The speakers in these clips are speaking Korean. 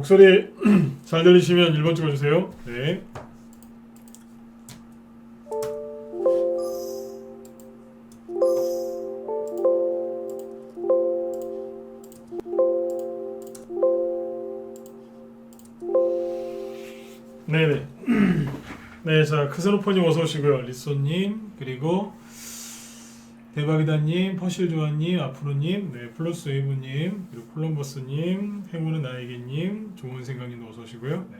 목소리 잘 들리시면 1번 찍어주세요. 네. 네네. 네, 자 크스노포님 어서 오시고요. 리소님 그리고 대박이다님, 퍼실조아님, 아프로님, 네, 플러스 웨이브님, 그리고 콜럼버스님, 행운은 나에게님, 좋은 생각님도 어서 오시고요. 네,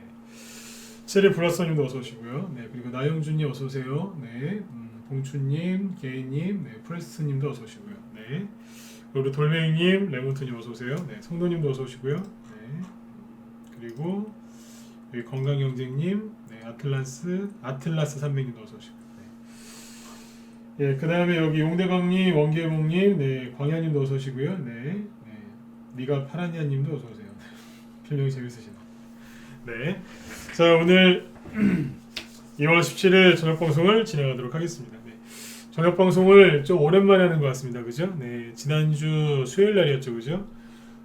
체리 블라썸님도 어서 오시고요. 네, 그리고 나영준님 어서 오세요. 네, 봉추님, 게이님, 네, 프레스님도 어서 오시고요. 네, 그리고 돌멩이님, 레몬트님 어서 오세요. 네, 성도님도 어서 오시고요. 네, 그리고 여기 건강경쟁님, 네, 아틀라스 300님도 어서 오시고요. 예, 그 다음에 여기 용대광님, 원계봉님, 네, 광야님도 어서 오시고요. 네, 네, 니가 파라니아님도 어서 오세요. 별명이 재밌으시네. 네, 자 오늘 2월 17일 저녁 방송을 진행하도록 하겠습니다. 네, 저녁 방송을 좀 오랜만에 하는 것 같습니다, 그죠? 네, 지난주 수요일 날이었죠, 그죠?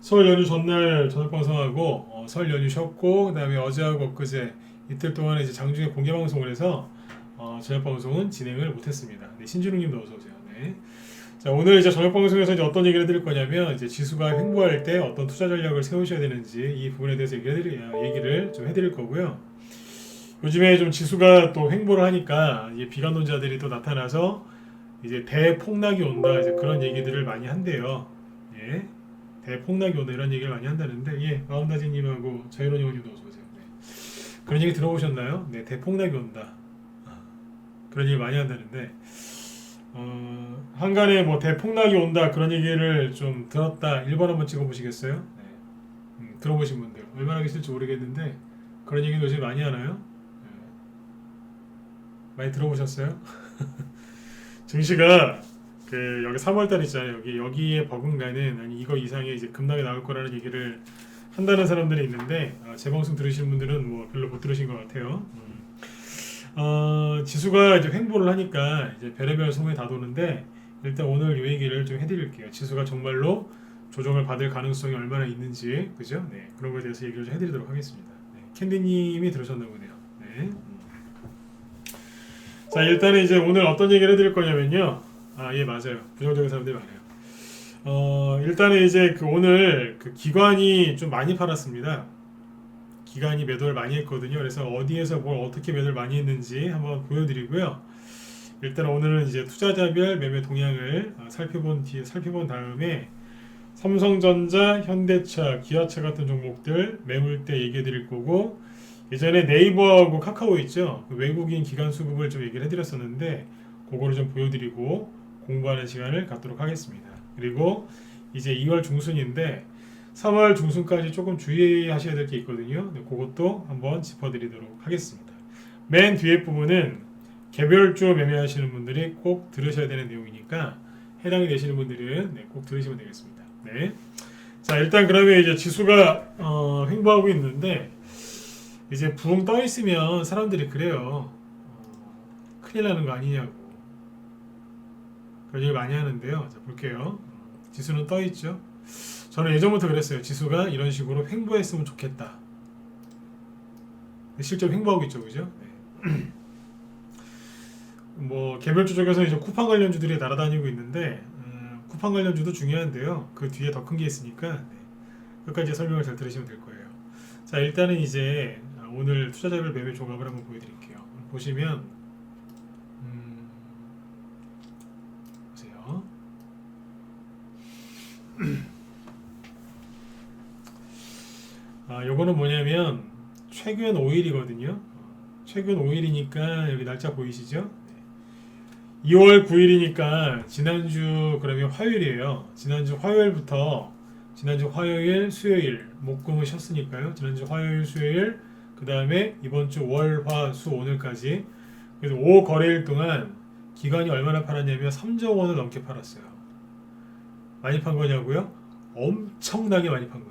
설 연휴 전날 저녁 방송하고 설 연휴 쉬었고, 그 다음에 어제하고 엊그제 이틀 동안 이제 장중에 공개 방송을 해서. 저녁 방송은 진행을 못했습니다. 네, 신준웅님도 어서 오세요. 네. 자 오늘 이제 저녁 방송에서 이제 어떤 얘기를 해드릴 거냐면 이제 지수가 횡보할 때 어떤 투자 전략을 세우셔야 되는지 이 부분에 대해서 얘기를 좀 해드릴 거고요. 요즘에 좀 지수가 또 횡보를 하니까 이제 비관론자들이 또 나타나서 이제 대폭락이 온다 이제 그런 얘기들을 많이 한대요. 예, 대폭락이 온다 이런 얘기를 많이 한다는데 예, 마음다지님하고 자유로운 형님도 어서 오세요. 네. 그런 얘기 들어보셨나요? 네, 대폭락이 온다. 그런 얘기 많이 한다는데 한간에 뭐 대폭락이 온다 그런 얘기를 좀 들었다 1번 한번 찍어보시겠어요? 네. 들어보신 분들 얼마나 계실지 모르겠는데 그런 얘기도 요즘 많이 하나요? 네. 많이 들어보셨어요? 증시가 그 여기 3월달 있잖아요. 여기에 버금가는 아니 이거 이상의 이제 급락이 나올 거라는 얘기를 한다는 사람들이 있는데 제 방송 들으시는 분들은 뭐 별로 못 들으신 것 같아요. 지수가 이제 횡보를 하니까 이제 별의별 소문이 다 도는데 일단 오늘 이 얘기를 좀 해드릴게요. 지수가 정말로 조정을 받을 가능성이 얼마나 있는지, 그죠? 네, 그런 거에 대해서 얘기를 좀 해드리도록 하겠습니다. 네, 캔디님이 들으셨나 보네요. 네. 자, 일단은 이제 오늘 어떤 얘기를 해드릴 거냐면요. 예, 맞아요. 부정적인 사람들이 많아요. 일단은 이제 오늘 그 기관이 좀 많이 팔았습니다. 기관이 매도를 많이 했거든요. 그래서 어디에서 뭘 어떻게 매도를 많이 했는지 한번 보여드리고요. 일단 오늘은 이제 투자자별 매매 동향을 살펴본 다음에 삼성전자, 현대차, 기아차 같은 종목들 매물대 얘기해 드릴 거고 예전에 네이버하고 카카오 있죠. 그 외국인 기관 수급을 좀 얘기를 해드렸었는데 그거를 좀 보여드리고 공부하는 시간을 갖도록 하겠습니다. 그리고 이제 2월 중순인데 3월 중순까지 조금 주의하셔야 될 게 있거든요. 네, 그것도 한번 짚어드리도록 하겠습니다. 맨 뒤에 부분은 개별주 매매하시는 분들이 꼭 들으셔야 되는 내용이니까 해당이 되시는 분들은 네, 꼭 들으시면 되겠습니다. 네. 자 일단 그러면 이제 지수가 횡보하고 있는데 이제 붕 떠 있으면 사람들이 그래요. 큰일 나는 거 아니냐고 그런 얘기 많이 하는데요. 자 볼게요. 지수는 떠 있죠. 저는 예전부터 그랬어요. 지수가 이런 식으로 횡보했으면 좋겠다. 실제로 횡보하고 있죠, 그죠? 네. 뭐 개별주 쪽에서 이제 쿠팡 관련주들이 날아다니고 있는데 쿠팡 관련주도 중요한데요. 그 뒤에 더 큰 게 있으니까 네. 끝까지 설명을 잘 들으시면 될 거예요. 자 일단은 이제 오늘 투자자별 매매 조각을 한번 보여드릴게요. 보시면 보세요. 요거는 뭐냐면 최근 5일이거든요. 최근 5일이니까 여기 날짜 보이시죠? 2월 9일이니까 지난주 그러면 화요일이에요. 지난주 화요일부터 지난주 화요일, 수요일, 목금을 쉬었으니까요. 지난주 화요일, 수요일, 그 다음에 이번 주 월, 화, 수, 오늘까지 그래서 5거래일 동안 기관이 얼마나 팔았냐면 3조 원을 넘게 팔았어요. 많이 판 거냐고요? 엄청나게 많이 판 거예요.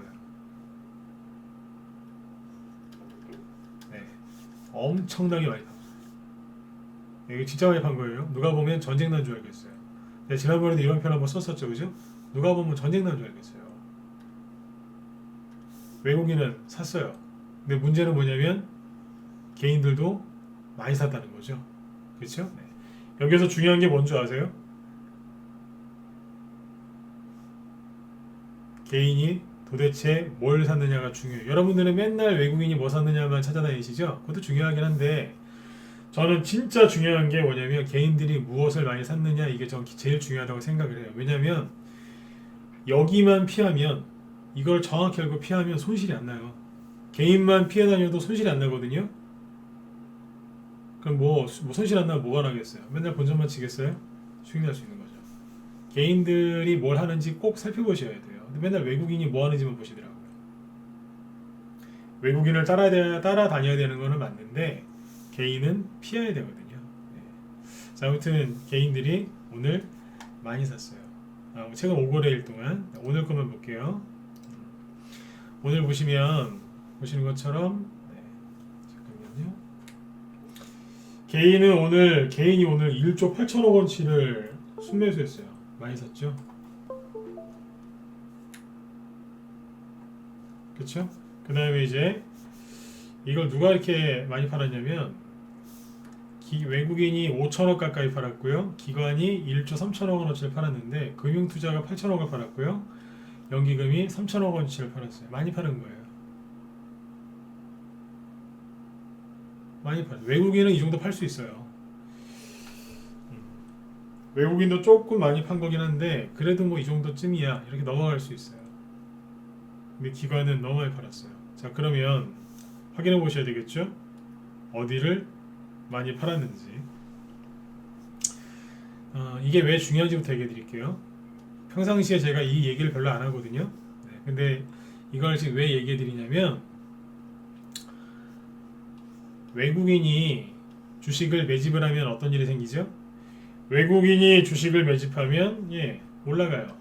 엄청나게 많이 판 거예요. 이게 진짜 많이 판 거예요. 누가 보면 전쟁 난 줄 알겠어요. 지난번에도 이런 편 한번 썼었죠, 그죠? 누가 보면 전쟁 난 줄 알겠어요. 외국인은 샀어요. 근데 문제는 뭐냐면 개인들도 많이 샀다는 거죠. 그렇죠? 네. 여기서 중요한 게 뭔지 아세요? 개인이 도대체 뭘 샀느냐가 중요해요. 여러분들은 맨날 외국인이 뭐 샀느냐만 찾아다니시죠? 그것도 중요하긴 한데 저는 진짜 중요한 게 뭐냐면 개인들이 무엇을 많이 샀느냐 이게 전 제일 중요하다고 생각을 해요. 왜냐면 여기만 피하면 이걸 정확히 알고 피하면 손실이 안 나요. 개인만 피해 다녀도 손실이 안 나거든요. 그럼 뭐 손실 안 나면 뭐가 나겠어요? 맨날 본전만 치겠어요? 수익 날 수 있는 거죠. 개인들이 뭘 하는지 꼭 살펴보셔야 돼요. 근데 맨날 외국인이 뭐 하는지만 보시더라고요. 외국인을 따라다녀야 되는 거는 맞는데 개인은 피해야 되거든요. 네. 자, 아무튼 개인들이 오늘 많이 샀어요. 최근 5거래일 동안 오늘 것만 볼게요. 오늘 보시는 것처럼 네, 잠깐만요. 개인이 오늘 1조 8천억 원치를 순매수했어요. 많이 샀죠? 그쵸? 그 다음에 이제 이걸 누가 이렇게 많이 팔았냐면 외국인이 5천억 가까이 팔았고요. 기관이 1조 3천억 원어치를 팔았는데 금융투자가 8천억을 팔았고요. 연기금이 3천억 원어치를 팔았어요. 많이 파는 거예요. 많이 팔아요. 외국인은 이 정도 팔 수 있어요. 외국인도 조금 많이 판 거긴 한데 그래도 뭐 이 정도쯤이야 이렇게 넘어갈 수 있어요. 근데 기관은 너무 많이 팔았어요. 자, 그러면 확인해 보셔야 되겠죠? 어디를 많이 팔았는지. 이게 왜 중요한지부터 얘기해 드릴게요. 평상시에 제가 이 얘기를 별로 안 하거든요. 네, 근데 이걸 지금 왜 얘기해 드리냐면 외국인이 주식을 매집을 하면 어떤 일이 생기죠? 외국인이 주식을 매집하면 올라가요.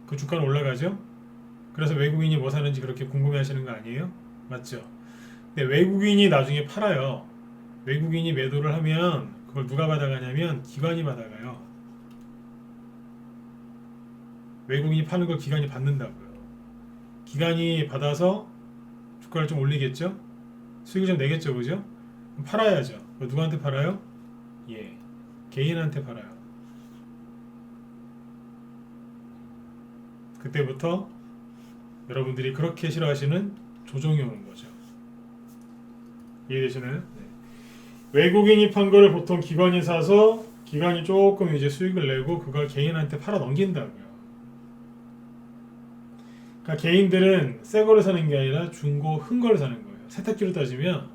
그 주가는 올라가죠. 그래서 외국인이 뭐 사는지 그렇게 궁금해 하시는 거 아니에요? 맞죠? 근데 외국인이 나중에 팔아요. 외국인이 매도를 하면 그걸 누가 받아가냐면 기관이 받아가요. 외국인이 파는 걸 기관이 받는다고요. 기관이 받아서 주가를 좀 올리겠죠? 수익을 좀 내겠죠, 그죠? 그럼 팔아야죠. 누구한테 팔아요? 개인한테 팔아요. 그때부터 여러분들이 그렇게 싫어하시는 조정이 오는 거죠. 이해되시나요? 네. 외국인이 판 거를 보통 기관이 사서 기관이 조금 이제 수익을 내고 그걸 개인한테 팔아 넘긴다고요. 그러니까 개인들은 새 거를 사는 게 아니라 중고 흥 거를 사는 거예요. 세탁기로 따지면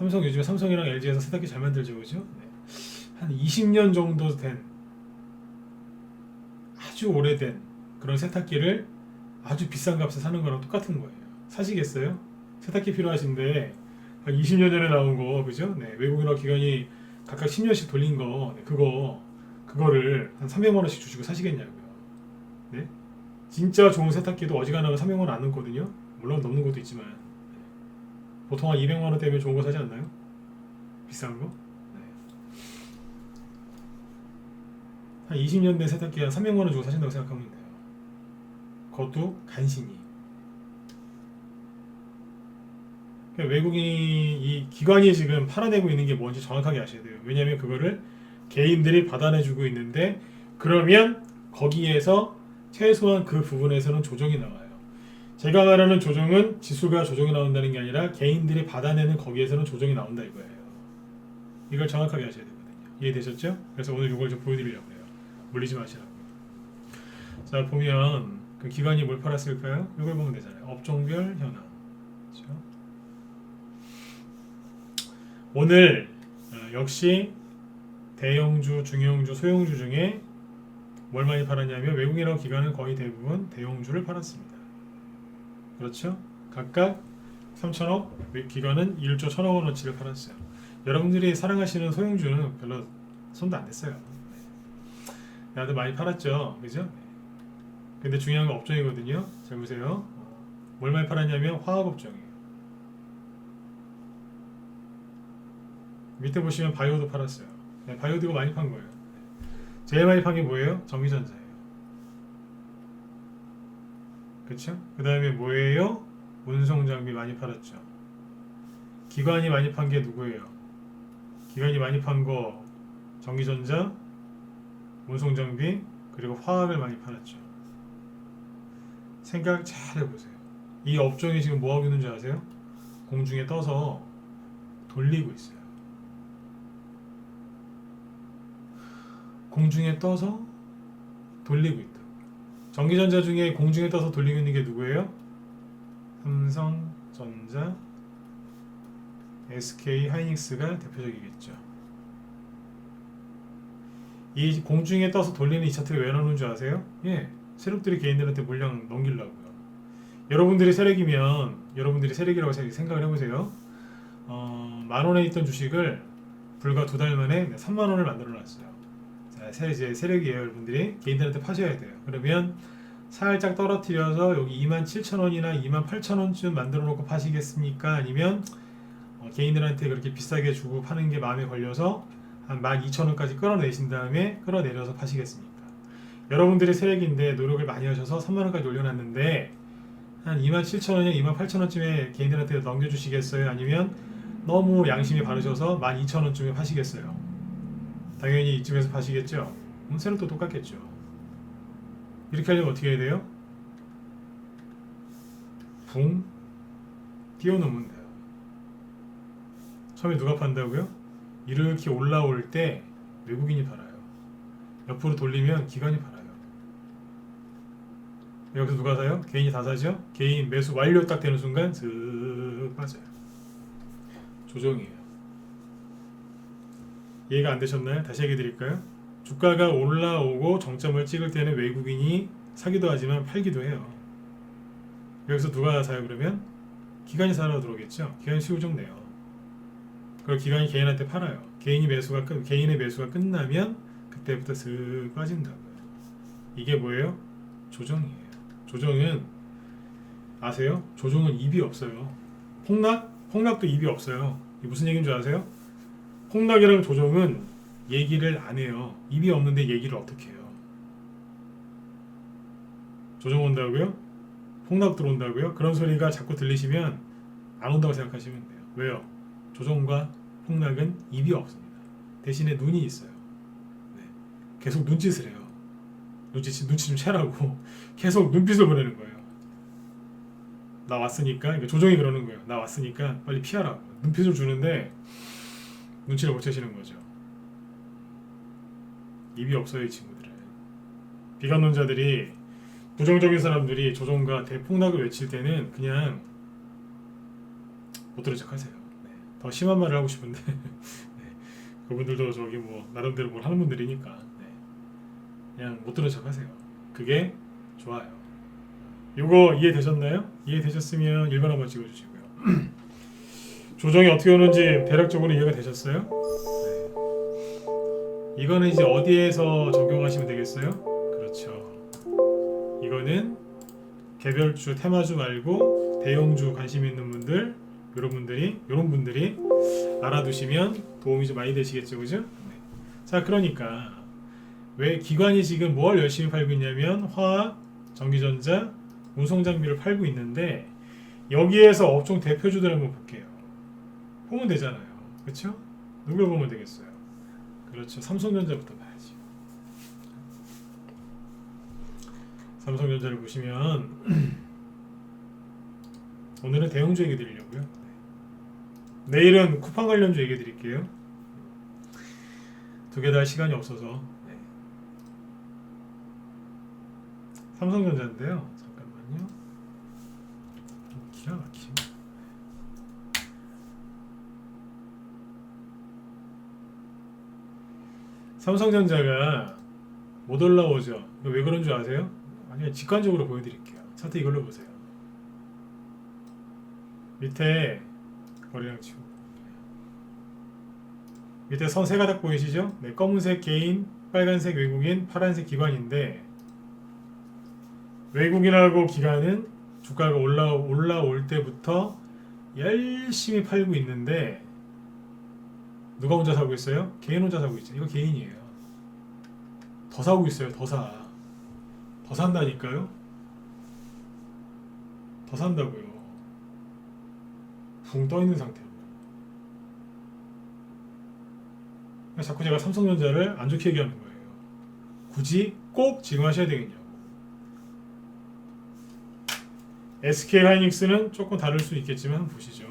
요즘에 삼성이랑 LG에서 세탁기 잘 만들죠, 그죠? 네. 한 20년 정도 된 아주 오래된 그런 세탁기를 아주 비싼 값에 사는 거랑 똑같은 거예요. 사시겠어요? 세탁기 필요하신데 한 20년 전에 나온 거, 그죠? 네, 외국인과 기관이 각각 10년씩 돌린 거, 네, 그거를 한 300만 원씩 주시고 사시겠냐고요. 네? 진짜 좋은 세탁기도 어지간하면 300만 원 안 넘거든요. 물론 넘는 것도 있지만 보통 한 200만 원대면 좋은 거 사지 않나요? 비싼 거? 네. 한 20년 된 세탁기 한 300만 원 주고 사신다고 생각하면 돼요. 그것도 간신히. 외국인이 이 기관이 지금 팔아내고 있는 게 뭔지 정확하게 아셔야 돼요. 왜냐하면 그거를 개인들이 받아내주고 있는데 그러면 거기에서 최소한 그 부분에서는 조정이 나와요. 제가 말하는 조정은 지수가 조정이 나온다는 게 아니라 개인들이 받아내는 거기에서는 조정이 나온다 이거예요. 이걸 정확하게 하셔야 되거든요. 이해되셨죠? 그래서 오늘 이걸 좀 보여드리려고 해요. 물리지 마시라고. 자, 보면 그 기관이 뭘 팔았을까요? 이걸 보면 되잖아요. 업종별 현황. 그렇죠? 오늘 역시 대형주, 중형주, 소형주 중에 뭘 많이 팔았냐면 외국인하고 기관은 거의 대부분 대형주를 팔았습니다. 그렇죠? 각각 3천억, 기관은 1조 1천억 원어치를 팔았어요. 여러분들이 사랑하시는 소형주는 별로 손도 안 댔어요. 나도 많이 팔았죠, 그죠? 근데 중요한 건 업종이거든요. 잘 보세요. 뭘 많이 팔았냐면 화학업종이에요. 밑에 보시면 바이오도 팔았어요. 네, 바이오도 이거 많이 판 거예요. 제일 많이 판 게 뭐예요? 전기전자예요. 그쵸? 그 다음에 뭐예요? 운송장비 많이 팔았죠. 기관이 많이 판 게 누구예요? 기관이 많이 판 거 전기전자, 운송장비, 그리고 화학을 많이 팔았죠. 생각 잘 해보세요. 이 업종이 지금 뭐하고 있는 줄 아세요? 공중에 떠서 돌리고 있어요. 공중에 떠서 돌리고 있다. 전기전자 중에 공중에 떠서 돌리고 있는 게 누구예요? 삼성전자, SK 하이닉스가 대표적이겠죠. 이 공중에 떠서 돌리는 이 차트를 왜 넣는 줄 아세요? 예, 세력들이 개인들한테 물량 넘기려고요. 여러분들이 세력이라고 생각을 해보세요. 10,000원에 있던 주식을 불과 2달 만에 30,000원을 만들어 놨어요. 자, 이제 세력이에요. 여러분들이 개인들한테 파셔야 돼요. 그러면 살짝 떨어뜨려서 여기 27,000원이나 28,000원쯤 만들어 놓고 파시겠습니까? 아니면 개인들한테 그렇게 비싸게 주고 파는 게 마음에 걸려서 한 12,000원까지 끌어내신 다음에 끌어내려서 파시겠습니까? 여러분들이 세력인데 노력을 많이 하셔서 3만원까지 올려놨는데 한 27,000원이나 28,000원쯤에 개인들한테 넘겨주시겠어요? 아니면 너무 양심이 바르셔서 12,000원쯤에 파시겠어요? 당연히 이쯤에서 파시겠죠? 세력도 똑같겠죠. 이렇게 하려면 어떻게 해야 돼요? 붕 띄워놓으면 돼요. 처음에 누가 판다고요? 이렇게 올라올 때 외국인이 팔아요. 옆으로 돌리면 기관이 팔아요. 여기서 누가 사요? 개인이 다 사죠? 개인 매수 완료 딱 되는 순간 슥 빠져요. 조정이에요. 이해가 안 되셨나요? 다시 얘기해 드릴까요? 주가가 올라오고 정점을 찍을 때는 외국인이 사기도 하지만 팔기도 해요. 여기서 누가 사요 그러면? 기관이 사러 들어오겠죠? 기관이 수요좀 내요. 그걸 기관이 개인한테 팔아요. 개인의 매수가 끝나면 그때부터 슥 빠진다고요. 이게 뭐예요? 조정이에요. 조정은 아세요? 조정은 입이 없어요. 폭락도 입이 없어요. 이게 무슨 얘기인 줄 아세요? 폭락이랑 조정은 얘기를 안 해요. 입이 없는데 얘기를 어떻게 해요? 조정 온다고요? 폭락 들어온다고요? 그런 소리가 자꾸 들리시면 안 온다고 생각하시면 돼요. 왜요? 조정과 폭락은 입이 없습니다. 대신에 눈이 있어요. 네. 계속 눈짓을 해요. 눈치 좀 채라고 계속 눈빛을 보내는 거예요. 나 왔으니까, 그러니까 조정이 그러는 거예요. 나 왔으니까 빨리 피하라고. 눈빛을 주는데 눈치를 못 채시는 거죠. 입이 없어요, 이 친구들은. 비관론자들이, 부정적인 사람들이 조정과 대폭락을 외칠 때는 그냥 못 들은 척 하세요. 네. 더 심한 말을 하고 싶은데 네. 그분들도 저기 뭐 나름대로 뭘 하는 분들이니까 네. 그냥 못 들은 척 하세요. 그게 좋아요. 요거 이해되셨나요? 이해되셨으면 1번 한번 찍어주시고요. 조정이 어떻게 오는지 대략적으로 이해가 되셨어요? 네. 이거는 이제 어디에서 적용하시면 되겠어요? 그렇죠. 이거는 개별주, 테마주 말고 대형주 관심 있는 분들, 이런 분들이 알아두시면 도움이 좀 많이 되시겠죠, 그죠? 네. 자, 그러니까 왜 기관이 지금 뭘 열심히 팔고 있냐면 화학, 전기전자, 운송장비를 팔고 있는데 여기에서 업종 대표주들 한번 볼게요. 보면 되잖아요, 그렇죠? 누굴 보면 되겠어요? 그렇죠, 삼성전자부터 봐야지. 삼성전자를 보시면 오늘은 대형주 얘기 드리려고요. 내일은 쿠팡 관련주 얘기 드릴게요. 두 개 다 시간이 없어서. 네. 삼성전자인데요. 잠깐만요. 기가 막히네. 삼성전자가 못 올라오죠. 왜 그런 줄 아세요? 아니, 직관적으로 보여드릴게요. 차트 이걸로 보세요. 밑에 거래량 치고 밑에 선 세 가닥 보이시죠? 네, 검은색 개인, 빨간색 외국인, 파란색 기관인데 외국인하고 기관은 주가가 올라올 때부터 열심히 팔고 있는데 누가 혼자 사고 있어요? 개인 혼자 사고 있죠. 이거 개인이에요. 더 사고 있어요. 더 산다니까요. 더 산다고요. 붕 떠 있는 상태로. 자꾸 제가 삼성전자를 안 좋게 얘기하는 거예요. 굳이 꼭 지금 하셔야 되겠냐고. SK하이닉스는 조금 다를 수 있겠지만 한번 보시죠.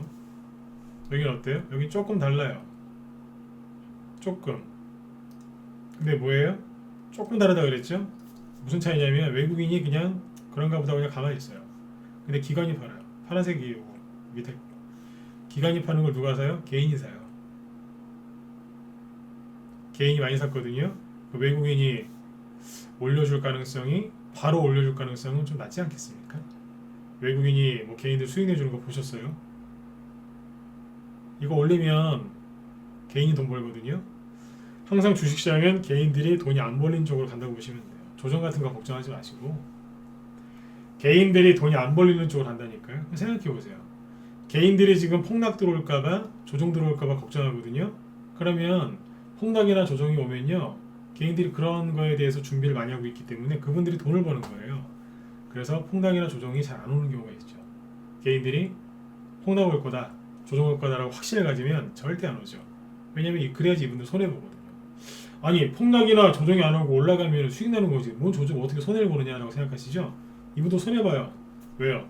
여기는 어때요? 여기 조금 달라요. 조금. 근데 뭐예요? 조금 다르다 그랬죠? 무슨 차이냐면 외국인이 그냥 그런가 보다 그냥 가만히 있어요. 근데 기관이 팔아요. 파란색이 밑에 기관이 파는 걸 누가 사요? 개인이 사요. 개인이 많이 샀거든요. 그 외국인이 올려줄 가능성이 바로 올려줄 가능성은 좀 낮지 않겠습니까? 외국인이 뭐 개인들 수익 내주는 거 보셨어요? 이거 올리면 개인이 돈 벌거든요. 항상 주식시장은 개인들이 돈이 안 벌린 쪽으로 간다고 보시면 돼요. 조정 같은 거 걱정하지 마시고 개인들이 돈이 안 벌리는 쪽으로 간다니까요. 생각해 보세요. 개인들이 지금 폭락 들어올까봐 조정 들어올까봐 걱정하거든요. 그러면 폭락이나 조정이 오면요, 개인들이 그런 거에 대해서 준비를 많이 하고 있기 때문에 그분들이 돈을 버는 거예요. 그래서 폭락이나 조정이 잘 안 오는 경우가 있죠. 개인들이 폭락 올 거다, 조정 올 거다라고 확신을 가지면 절대 안 오죠. 왜냐면 그래야지 이분들 손해 보거든요. 아니 폭락이나 조정이 안 오고 올라가면 수익 나는 거지, 뭔 조정 어떻게 손해를 보느냐라고 생각하시죠? 이분도 손해 봐요. 왜요?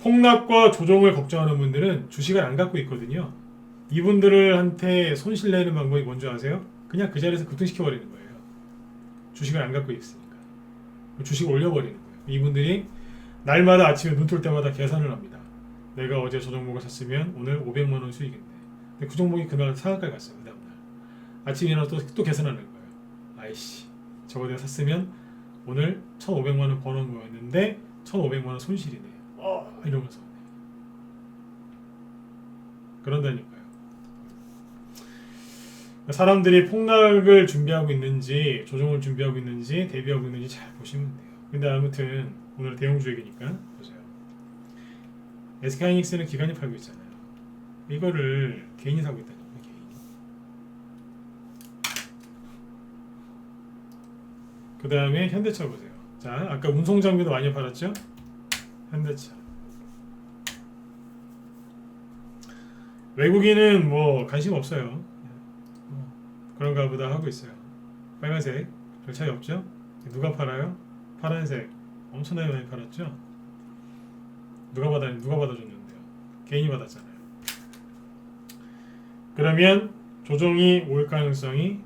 폭락과 조정을 걱정하는 분들은 주식을 안 갖고 있거든요. 이분들한테 손실 내는 방법이 뭔지 아세요? 그냥 그 자리에서 급등시켜 버리는 거예요. 주식을 안 갖고 있으니까. 주식 올려버리는 거예요. 이분들이 날마다 아침에 눈 뜰 때마다 계산을 합니다. 내가 어제 저 종목을 샀으면 오늘 500만 원 수익인데, 근데 그 종목이 그날 상한가에 갔어요. 그 다음날 아침에 일어나서 또 계산하는 거예요. 아이씨, 저거 내가 샀으면 오늘 1,500만 원 버는 거였는데 1,500만 원 손실이네. 이러면서 그런다니까요. 사람들이 폭락을 준비하고 있는지 조정을 준비하고 있는지 대비하고 있는지 잘 보시면 돼요. 근데 아무튼 오늘 대형주 얘기니까 보세요. SK하이닉스는 기관이 팔고 있잖아요. 이거를 개인이 사고 있다는 거예요. 개인이. 그 다음에 현대차 보세요. 자, 아까 운송장비도 많이 팔았죠? 현대차. 외국인은 뭐 관심 없어요. 그런가 보다 하고 있어요. 빨간색 별 차이 없죠? 누가 팔아요? 파란색 엄청나게 많이 팔았죠? 누가 받아줬는데요? 개인이 받았잖아요. 그러면 조정이 올 가능성이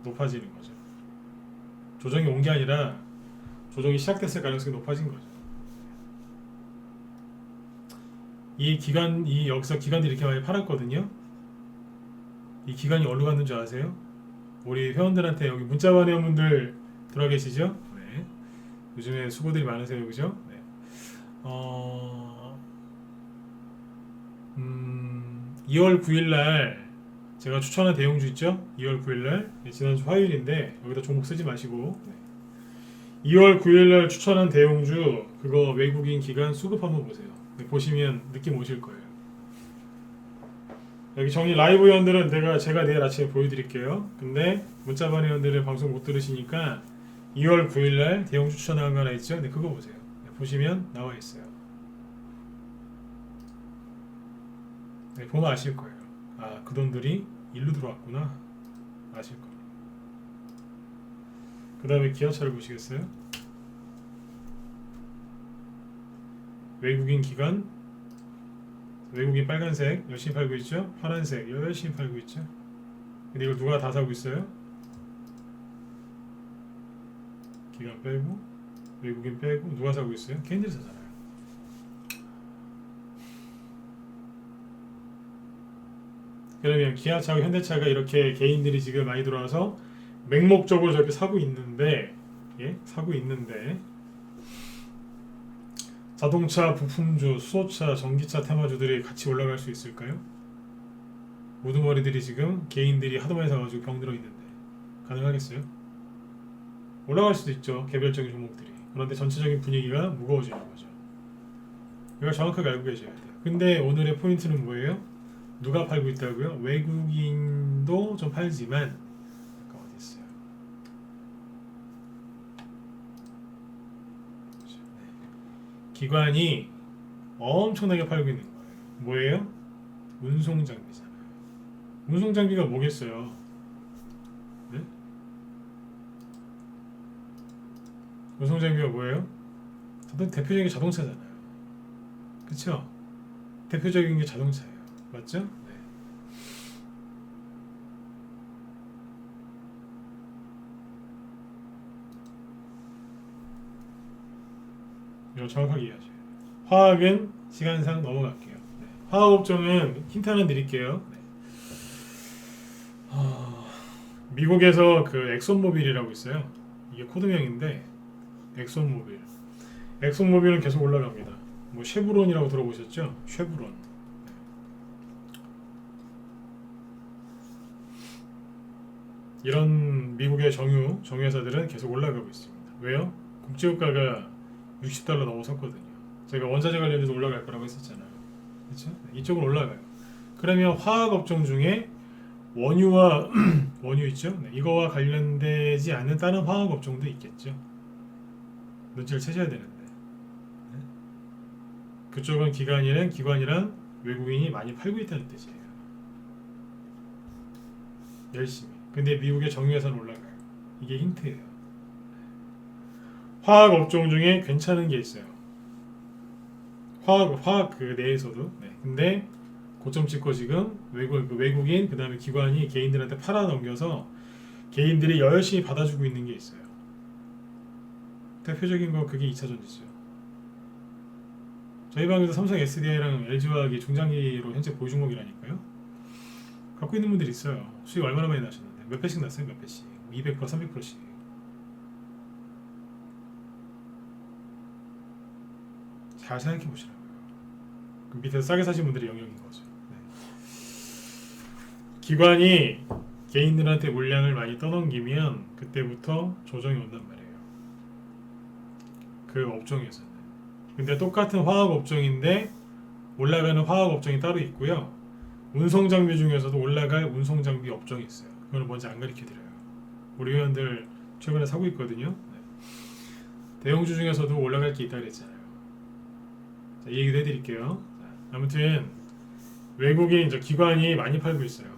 높아지는 거죠. 조정이 온 게 아니라 조정이 시작됐을 가능성이 높아진 거죠. 여기서 기관들이 이렇게 많이 팔았거든요. 이 기간이 어디로 갔는 줄 아세요? 우리 회원들한테 여기 문자반 회원분들 들어와 계시죠? 네. 요즘에 수고들이 많으세요, 그죠? 네. 2월 9일날 제가 추천한 대형주 있죠? 2월 9일날 지난주 화요일인데 여기다 종목 쓰지 마시고 2월 9일날 추천한 대형주 그거 외국인 기관 수급 한번 보세요. 네, 보시면 느낌 오실 거예요. 여기 정리 라이브 회원들은 제가 내일 아침에 보여드릴게요. 근데 문자반 회원들은 방송 못 들으시니까 2월 9일날 대형주 추천한 거 하나 있죠? 네, 그거 보세요. 네, 보시면 나와 있어요. 네, 보면 아실 거예요. 아, 그 돈들이 일로 들어왔구나. 아실 거예요. 그 다음에 기아차를 보시겠어요? 외국인 기관, 외국인 빨간색 열심히 팔고 있죠? 파란색 열심히 팔고 있죠? 근데 이걸 누가 다 사고 있어요? 기관 빼고 외국인 빼고 누가 사고 있어요? 개인들이 사잖아요. 그러면 기아차와 현대차가 이렇게 개인들이 지금 많이 들어와서 맹목적으로 저렇게 사고 있는데, 자동차, 부품주, 수소차, 전기차 테마주들이 같이 올라갈 수 있을까요? 우두머리들이 지금 개인들이 하도 많이 사가지고 병들어 있는데 가능하겠어요? 올라갈 수도 있죠, 개별적인 종목들이. 그런데 전체적인 분위기가 무거워지는 거죠. 이걸 정확하게 알고 계셔야 돼요. 근데 오늘의 포인트는 뭐예요? 누가 팔고 있다고요? 외국인도 좀 팔지만 어디 있어요? 기관이 엄청나게 팔고 있는 거예요. 뭐예요? 운송장비잖아요. 운송장비가 뭐겠어요? 네? 운송장비가 뭐예요? 대표적인 게 자동차잖아요. 그쵸? 대표적인 게 자동차예요. 맞죠? 네. 이거 정확하게 이해하셔야 돼요. 화학은 시간상 넘어갈게요. 네. 화학업종은 힌트 하나 드릴게요. 네. 미국에서 그 엑손모빌이라고 있어요. 이게 코드명인데 엑손모빌. 엑손모빌은 계속 올라갑니다. 뭐 쉐브론이라고 들어보셨죠? 쉐브론. 이런 미국의 정유회사들은 계속 올라가고 있습니다. 왜요? 국제유가가 $60 넘어섰거든요. 제가 원자재 관련해서 올라갈 거라고 했었잖아요. 그렇죠? 이쪽은 올라가요. 그러면 화학업종 중에 원유와 원유 있죠? 네, 이거와 관련되지 않는 다른 화학업종도 있겠죠. 눈치를 채셔야 되는데 네? 그쪽은 기관이란 외국인이 많이 팔고 있다는 뜻이에요. 열심히. 근데 미국의 정유회사는 올라가요. 이게 힌트예요. 화학업종 중에 괜찮은 게 있어요. 화학 그 내에서도. 네. 근데 고점 찍고 지금 외국인 그 다음에 기관이 개인들한테 팔아 넘겨서 개인들이 열심히 받아주고 있는 게 있어요. 대표적인 거 그게 2차 전지죠. 저희 방에서 삼성 SDI랑 LG화학이 중장기로 현재 보유 종목이라니까요. 갖고 있는 분들이 있어요. 수익 얼마나 많이 나셨는데 몇 배씩 났어요? 몇 배씩 200% 300%씩 잘 생각해 보시라고요. 그 밑에서 싸게 사신 분들의 영역인 거죠. 네. 기관이 개인들한테 물량을 많이 떠넘기면 그때부터 조정이 온단 말이에요. 그 업종에서는. 근데 똑같은 화학 업종인데 올라가는 화학 업종이 따로 있고요. 운송 장비 중에서도 올라갈 운송 장비 업종이 있어요. 그걸 먼저 안 가르쳐 드려요. 우리 회원들 최근에 사고 있거든요. 네. 대형주 중에서도 올라갈 게 있다 그랬잖아요. 자, 이 얘기도 해드릴게요. 자, 아무튼 외국인 기관이 많이 팔고 있어요.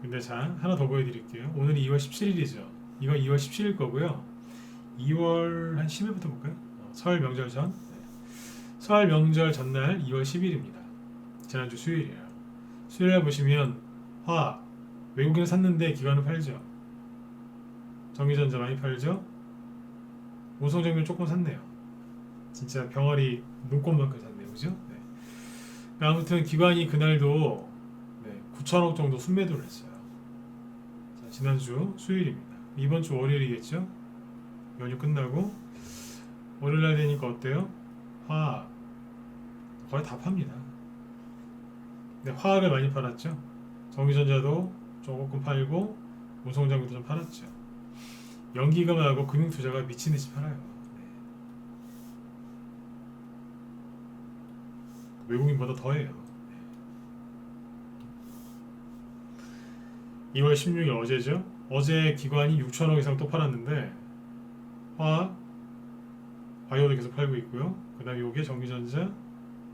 근데 자 하나 더 보여드릴게요. 오늘이 2월 17일이죠. 이거 2월 17일 거고요. 2월 한 10일부터 볼까요? 설 명절 전. 네. 설 명절 전날 2월 10일입니다. 지난주 수요일이에요. 수요일에 보시면 화학 외국인은 샀는데 기관은 팔죠. 전기전자 많이 팔죠. 운송장비는 조금 샀네요. 진짜 병아리 눈곱만큼 샀네요. 그죠? 네. 아무튼 기관이 그날도 9천억 정도 순매도를 했어요. 자, 지난주 수요일입니다. 이번 주 월요일이겠죠? 연휴 끝나고 월요일날 되니까 어때요? 화학 거의 다 팝니다. 근데 화학을 많이 팔았죠. 전기전자도 조금 팔고 운송장비도 좀 팔았죠. 연기금하고 금융투자가 미친듯이 팔아요. 네. 외국인보다 더해요. 네. 2월 16일 어제죠. 어제 기관이 6천억 이상 또 팔았는데 화학, 바이오도 계속 팔고 있고요. 그 다음에 요게 전기전자,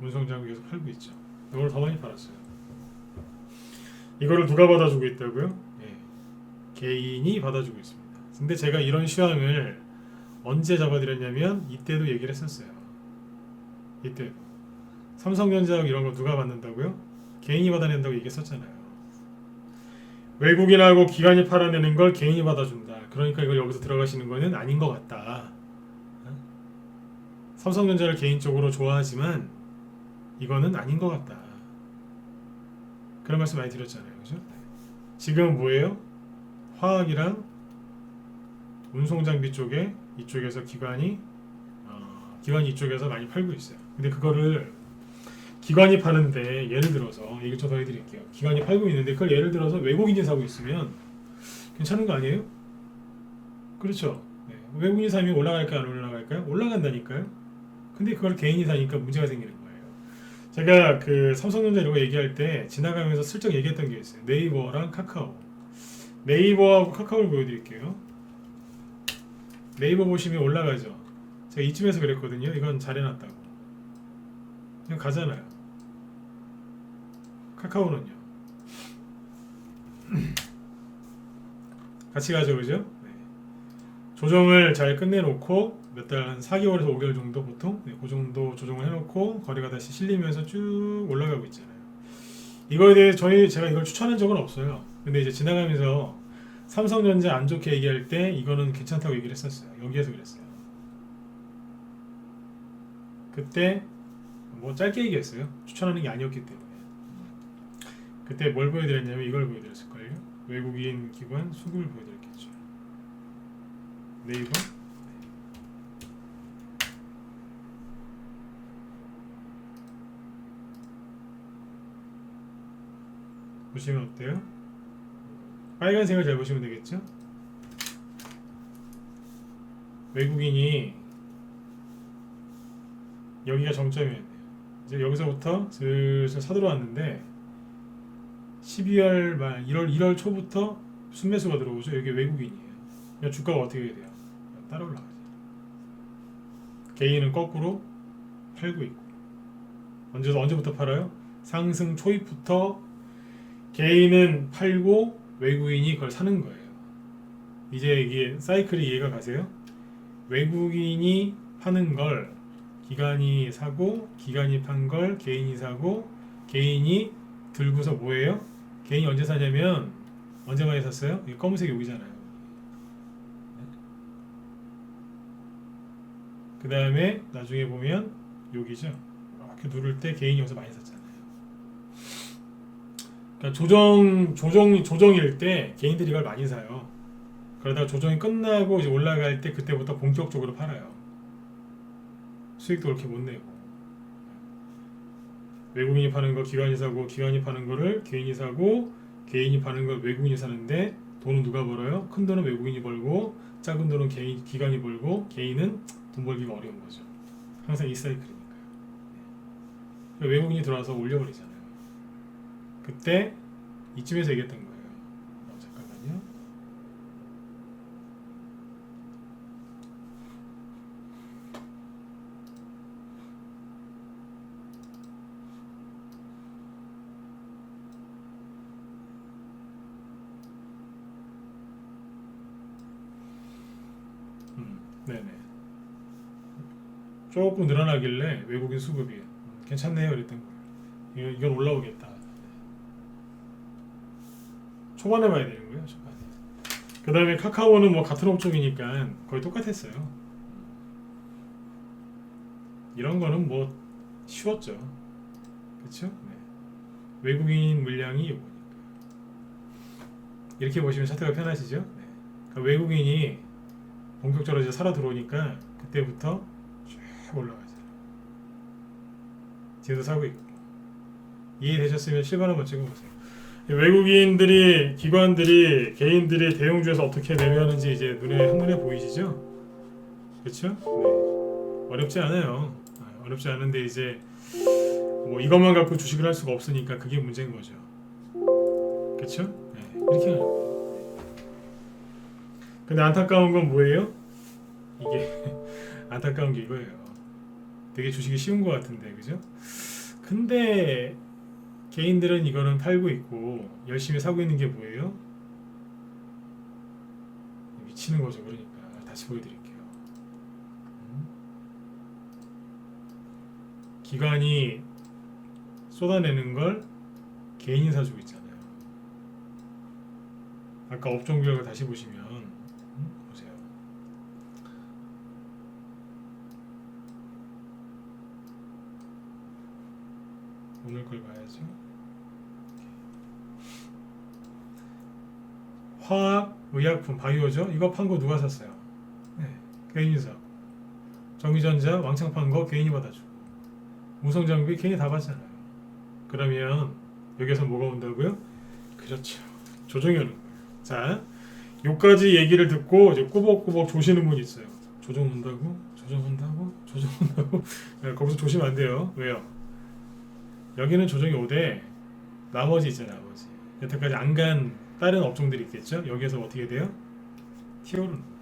운송장비 계속 팔고 있죠. 이걸 더 많이 팔았어요. 이거를 누가 받아주고 있다고요? 예. 개인이 받아주고 있습니다. 근데 제가 이런 시황을 언제 잡아드렸냐면 이때도 얘기를 했었어요. 이때도 삼성전자하고 이런 거 누가 받는다고요? 개인이 받아낸다고 얘기했었잖아요. 외국인하고 기관이 팔아내는 걸 개인이 받아준다. 그러니까 이걸 여기서 들어가시는 거는 아닌 것 같다. 삼성전자를 개인적으로 좋아하지만 이거는 아닌 것 같다. 그런 말씀 많이 드렸잖아요. 그죠? 지금 뭐예요? 화학이랑 운송장비 쪽에 이쪽에서 기관이 이쪽에서 많이 팔고 있어요. 근데 그거를 기관이 파는데 예를 들어서 이거 더 해드릴게요. 기관이 팔고 있는데 그걸 예를 들어서 외국인이 사고 있으면 괜찮은 거 아니에요? 그렇죠? 네. 외국인이 사면 올라갈까요? 안 올라갈까요? 올라간다니까요. 근데 그걸 개인이 사니까 문제가 생기는 거예요. 제가 그 삼성전자 이런 거 얘기할 때 지나가면서 슬쩍 얘기했던 게 있어요. 네이버랑 카카오. 네이버하고 카카오를 보여드릴게요. 네이버 보시면 올라가죠. 제가 이쯤에서 그랬거든요. 이건 잘 해놨다고. 그냥 가잖아요. 카카오는요. 같이 가죠, 그죠? 네. 조정을 잘 끝내놓고 몇 달, 한 4개월에서 5개월 정도 보통 그 정도 조정을 해놓고 거래가 다시 실리면서 쭉 올라가고 있잖아요. 이거에 대해 제가 이걸 추천한 적은 없어요. 근데 이제 지나가면서 삼성전자 안 좋게 얘기할 때 이거는 괜찮다고 얘기를 했었어요. 여기에서 그랬어요. 그때 뭐 짧게 얘기했어요. 추천하는 게 아니었기 때문에. 그때 뭘 보여드렸냐면 이걸 보여드렸을걸요. 외국인 기관 수급을 보여드렸겠죠. 네이버. 보시면 어때요? 빨간색을 잘 보시면 되겠죠? 외국인이 여기가 정점이었네요. 이제 여기서부터 슬슬 사들어왔는데 12월 말 1월 초부터 순매수가 들어오죠. 여기 외국인이에요. 그냥 주가가 어떻게 돼요? 따라 올라가죠. 개인은 거꾸로 팔고 있고 언제부터 팔아요? 상승 초입부터 개인은 팔고 외국인이 그걸 사는 거예요. 이제 이게 사이클이 이해가 가세요? 외국인이 파는 걸 기관이 사고 기관이 판 걸 개인이 사고 개인이 들고서 뭐예요? 개인이 언제 사냐면 언제 많이 샀어요? 이 검은색 여기잖아요. 그 다음에 나중에 보면 여기죠. 이렇게 누를 때 개인이 여기서 많이 샀잖아요. 그러니까 조정일 때 개인들이 이걸 많이 사요. 그러다가 조정이 끝나고 이제 올라갈 때 그때부터 본격적으로 팔아요. 수익도 그렇게 못 내고. 외국인이 파는 거 기관이 사고 기관이 파는 거를 개인이 사고 개인이 파는 걸 외국인이 사는데 돈은 누가 벌어요? 큰 돈은 외국인이 벌고 작은 돈은 기관이 벌고 개인은 돈 벌기가 어려운 거죠. 항상 이 사이클이니까요. 외국인이 들어와서 올려버리잖아요. 그때 이쯤에서 얘기했던 거예요. 잠깐만요. 네네. 조금 늘어나길래 외국인 수급이 괜찮네요 그랬던 거예요. 이건 올라오겠다. 초반에 봐야 되는 거예요. 초반에. 그 다음에 카카오는 뭐 같은 업종이니까 거의 똑같았어요. 이런 거는 뭐 쉬웠죠. 그렇죠? 네. 외국인 물량이 요거니까. 이렇게 보시면 차트가 편하시죠? 네. 그러니까 외국인이 본격적으로 이제 살아 들어오니까 그때부터 쭉 올라가죠. 뒤에도 사고 있고. 이해되셨으면 실버 한번 찍어보세요. 외국인들이, 기관들이, 개인들이 대형주에서 어떻게 매매하는지 이제 한눈에 보이시죠? 그렇죠? 네. 어렵지 않아요. 어렵지 않은데 이제 뭐 이것만 갖고 주식을 할 수가 없으니까 그게 문제인 거죠. 그렇죠? 네. 이렇게 하는 거예요. 근데 안타까운 건 뭐예요? 이게 안타까운 게 이거예요. 되게 주식이 쉬운 것 같은데, 그죠? 근데 개인들은 이거는 팔고 있고 열심히 사고 있는 게 뭐예요? 미치는 거죠. 그러니까 다시 보여드릴게요. 기관이 쏟아내는 걸 개인이 사주고 있잖아요. 아까 업종별로 다시 보시면 보세요. 오늘 걸 봐야죠. 화학, 의약품, 바이오죠? 이거 판 거 누가 샀어요? 네, 개인이 사고. 전기전자 왕창 판 거 개인이 받아주고. 무성장비 개인이 다 받잖아요. 그러면 여기서 뭐가 온다고요? 그렇죠. 조정이 오는 거예요. 자, 요까지 얘기를 듣고 이제 꾸벅꾸벅 조시는 분이 있어요. 조정 온다고? 조정 온다고? 조정 온다고? 거기서 조시면 안 돼요. 왜요? 여기는 조정이 오되 나머지 있잖아요. 나머지. 여태까지 안 간 다른 업종들이 있겠죠? 여기에서 어떻게 돼요? 튀어오르는 거예요.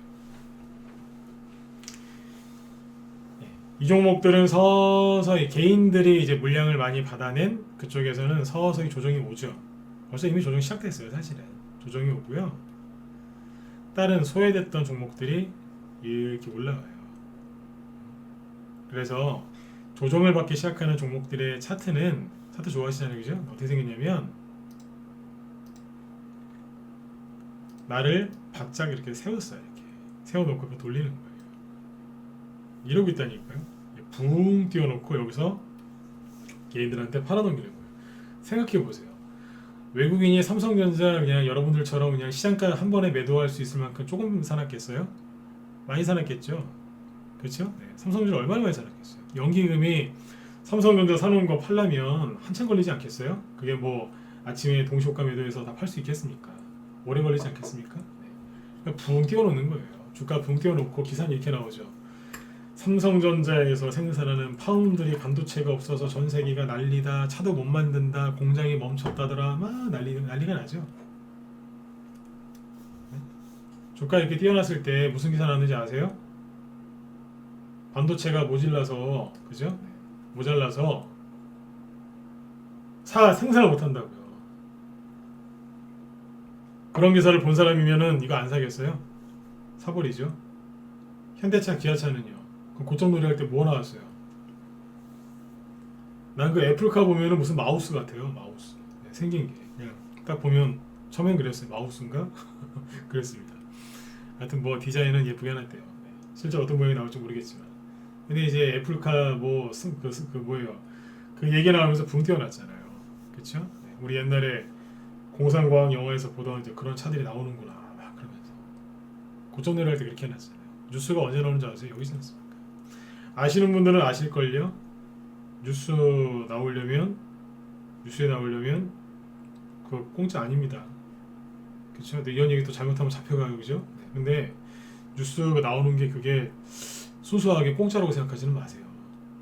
네. 이 종목들은 서서히 개인들이 이제 물량을 많이 받아낸 그쪽에서는 서서히 조정이 오죠. 벌써 이미 조정이 시작됐어요. 사실은 조정이 오고요. 다른 소외됐던 종목들이 이렇게 올라가요. 그래서 조정을 받기 시작하는 종목들의 차트 좋아하시잖아요, 그죠? 어떻게 생겼냐면 나를 바짝 이렇게 세웠어요. 이렇게 세워놓고 돌리는 거예요. 이러고 있다니까요. 붕 띄워놓고 여기서 개인들한테 팔아넘기는 거예요. 생각해 보세요. 외국인이 삼성전자 그냥 여러분들처럼 그냥 시장가 한 번에 매도할 수 있을 만큼 조금 사놨겠어요? 많이 사놨겠죠? 그렇죠? 네. 삼성전자 얼마나 많이 사놨겠어요? 연기금이 삼성전자 사놓은 거 팔려면 한참 걸리지 않겠어요? 그게 뭐 아침에 동시호가 매도해서 다 팔 수 있겠습니까? 오래 걸리지 않겠습니까? 네. 그러니까 붕 띄워놓는 거예요. 주가 붕 띄워놓고 기사는 이렇게 나오죠. 삼성전자에서 생산하는 파운드리 반도체가 없어서 전 세계가 난리다. 차도 못 만든다. 공장이 멈췄다더라. 막 난리가 나죠. 네? 주가 이렇게 뛰어났을 때 무슨 기사 나는지 아세요? 반도체가 모질라서, 그죠? 모자라서 생산을 못 한다고요. 그런 기사를 본 사람이면은 이거 안 사겠어요? 사버리죠. 현대차, 기아차는요. 고점 놀이 할 때 뭐 나왔어요? 난 그 애플카 보면은 무슨 마우스 같아요. 마우스. 네, 생긴 게 그냥 딱 보면 처음엔 그랬어요. 마우스인가? 그랬습니다. 하여튼 뭐 디자인은 예쁘게 해놨대요. 네. 실제 어떤 모양이 나올지 모르겠지만. 근데 이제 애플카 뭐예요? 그 얘기 나오면서 붕 띄어났잖아요. 그쵸? 네. 우리 옛날에 공상과학 영화에서 보던 이제 그런 차들이 나오는구나. 막 그러면서 고점 놀이 할 때 그렇게 해놨잖아요. 뉴스가 언제 나오는지 아세요? 여기서 났습니까? 아시는 분들은 아실걸요? 뉴스에 나오려면 그 공짜 아닙니다. 그쵸? 근데 이런 얘기 또 잘못하면 잡혀가요, 그죠? 근데 뉴스가 나오는 게 그게 순수하게 공짜라고 생각하지는 마세요.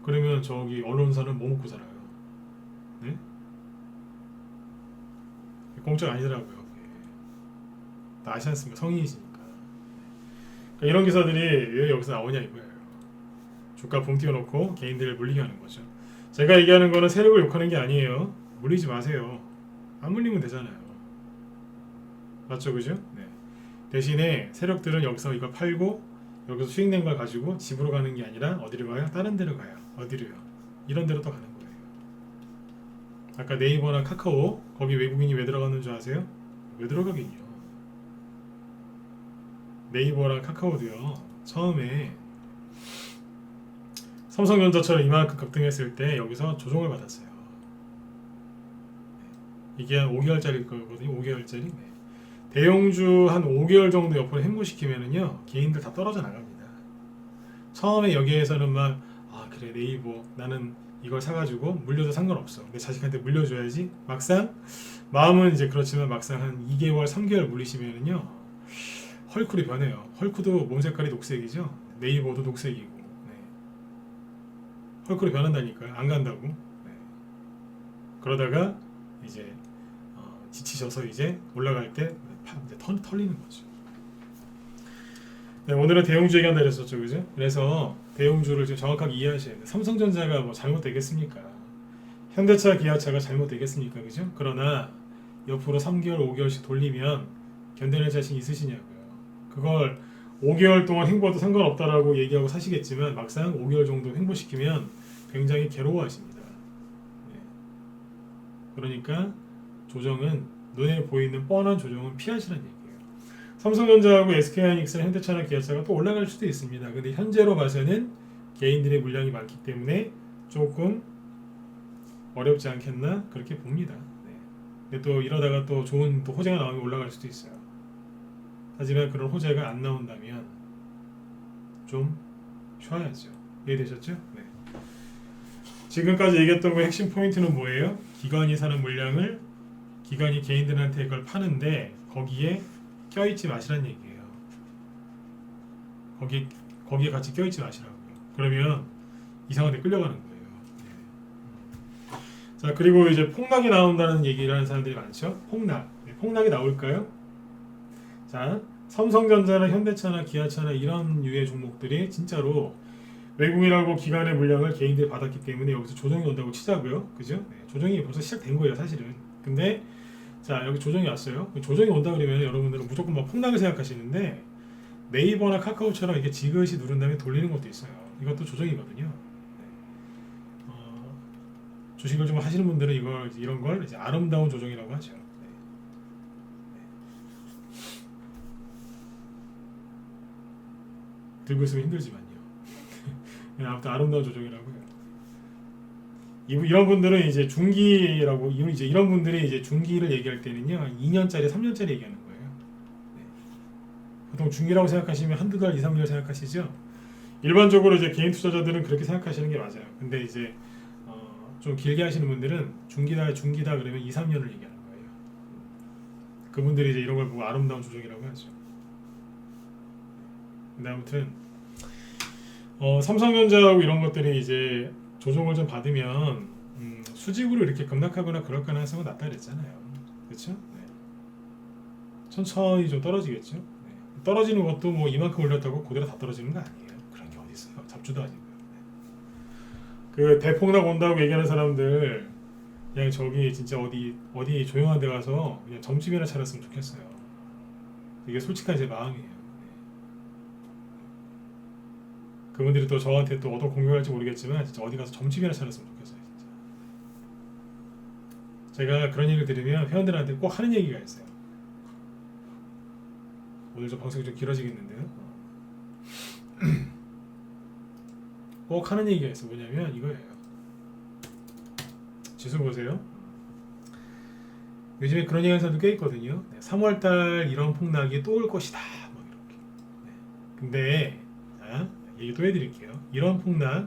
그러면 저기 언론사는 뭐 먹고 살아요? 네? 공짜가 아니더라고요. 다 아시지 않습니까? 성인이시니까. 그러니까 이런 기사들이 왜 여기서 나오냐 이거예요. 주가 붕 띄워놓고 개인들을 물리게 하는 거죠. 제가 얘기하는 거는 세력을 욕하는 게 아니에요. 물리지 마세요. 안 물리면 되잖아요. 맞죠, 그죠? 네. 대신에 세력들은 여기서 이거 팔고 여기서 수익낸 걸 가지고 집으로 가는 게 아니라 어디로 가요? 다른 데로 가요. 어디로요? 이런 데로 또 가는 거예요. 아까 네이버나 카카오 거기 외국인이 왜 들어가는 줄 아세요? 왜 들어가긴요? 네이버랑 카카오도요. 처음에 삼성전자처럼 이만큼 급등했을 때 여기서 조정을 받았어요. 이게 한 5개월짜리 거거든요. 5개월짜리. 네. 대형주 한 5개월 정도 옆으로 횡보시키면은요 개인들 다 떨어져 나갑니다. 처음에 여기에서는 막 그래 네이버 나는 이걸 사가지고 물려도 상관없어. 내 자식한테 물려줘야지. 막상 마음은 이제 그렇지만 막상 한 2개월 3개월 물리시면은요 헐크로 변해요. 헐크도 몸 색깔이 녹색이죠. 네이버도 녹색이고. 헐크로 변한다니까요. 안 간다고. 네. 그러다가 이제 지치셔서 이제 올라갈 때 이제 털리는 거죠. 네, 오늘은 대형주 얘기한다 그랬었죠, 그죠? 그래서 대형주를 좀 정확하게 이해하셔야 돼요. 삼성전자가 뭐 잘못되겠습니까? 현대차, 기아차가 잘못되겠습니까, 그죠? 그러나 옆으로 3개월, 5개월씩 돌리면 견뎌낼 자신 있으시냐고요. 그걸 5개월 동안 횡보도 상관없다라고 얘기하고 사시겠지만 막상 5개월 정도 횡보시키면 굉장히 괴로워하십니다. 네. 그러니까 조정은 눈에 보이는 뻔한 조정은 피하시라는 얘기예요. 삼성전자하고 SK하이닉스나 현대차나 기아차가 또 올라갈 수도 있습니다. 근데 현재로 봐서는 개인들의 물량이 많기 때문에 조금 어렵지 않겠나 그렇게 봅니다. 네. 근데 또 이러다가 또 좋은 또 호재가 나오면 올라갈 수도 있어요. 하지만 그런 호재가 안 나온다면 좀 쉬어야죠. 이해되셨죠? 네. 지금까지 얘기했던 거 핵심 포인트는 뭐예요? 기관이 사는 물량을 기관이 개인들한테 이걸 파는데 거기에 껴있지 마시라는 얘기예요. 거기에 같이 껴있지 마시라고요. 그러면 이상한 데 끌려가는 거예요. 네. 자, 그리고 이제 폭락이 나온다는 얘기를 하는 사람들이 많죠. 폭락. 네, 폭락이 나올까요? 자, 삼성전자나 현대차나 기아차나 이런 유의 종목들이 진짜로 외국인하고 기관의 물량을 개인들이 받았기 때문에 여기서 조정이 온다고 치자고요. 그죠? 네, 조정이 벌써 시작된 거예요, 사실은. 근데 자, 여기 조정이 왔어요. 조정이 온다 그러면 여러분들은 무조건 막 폭락을 생각하시는데 네이버나 카카오처럼 이렇게 지그시 누른 다음에 돌리는 것도 있어요. 이것도 조정이거든요. 네. 주식을 좀 하시는 분들은 이런 걸 이제 아름다운 조정이라고 하죠. 네. 들고 있으면 힘들지만요. 아무튼 아름다운 조정이라고요. 이런 분들은 이제 중기라고 이제 이런 분들이 이제 중기를 얘기할 때는요 2년짜리 3년짜리 얘기하는 거예요. 네. 보통 중기라고 생각하시면 한두 달 2, 3년 생각하시죠. 일반적으로 이제 개인 투자자들은 그렇게 생각하시는 게 맞아요. 근데 이제 좀 길게 하시는 분들은 중기다 그러면 2, 3년을 얘기하는 거예요. 그분들이 이제 이런 걸 보고 아름다운 조정이라고 하죠. 근데 아무튼 삼성전자하고 이런 것들이 이제 조정을 좀 받으면 수직으로 이렇게 급락하거나 그럴 가능성은 낮다 그랬잖아요. 그렇죠? 네. 천천히 좀 떨어지겠죠. 네. 떨어지는 것도 뭐 이만큼 올렸다고 그대로 다 떨어지는 거 아니에요. 그런 게 어디 있어요? 잡주도 아니고요. 네. 그 대폭락 온다고 얘기하는 사람들 그냥 저기 진짜 어디 조용한 데 가서 그냥 점집이나 차렸으면 좋겠어요. 이게 솔직한 제 마음이에요. 그분들이 또 저한테 또 어떤 공격할지 모르겠지만 진짜 어디 가서 점집이나 차렸으면 좋겠어요. 진짜. 제가 그런 얘기를 들으면 회원들한테 꼭 하는 얘기가 있어요. 오늘 저 방송이 좀 길어지겠는데요. 꼭 하는 얘기가 있어요. 뭐냐면 이거예요. 지수 보세요. 요즘에 그런 얘기하는 사람도 꽤 있거든요. 3월달 이런 폭락이 또 올 것이다. 뭐 이렇게. 네. 근데 얘기 또 해드릴게요. 이런 폭락이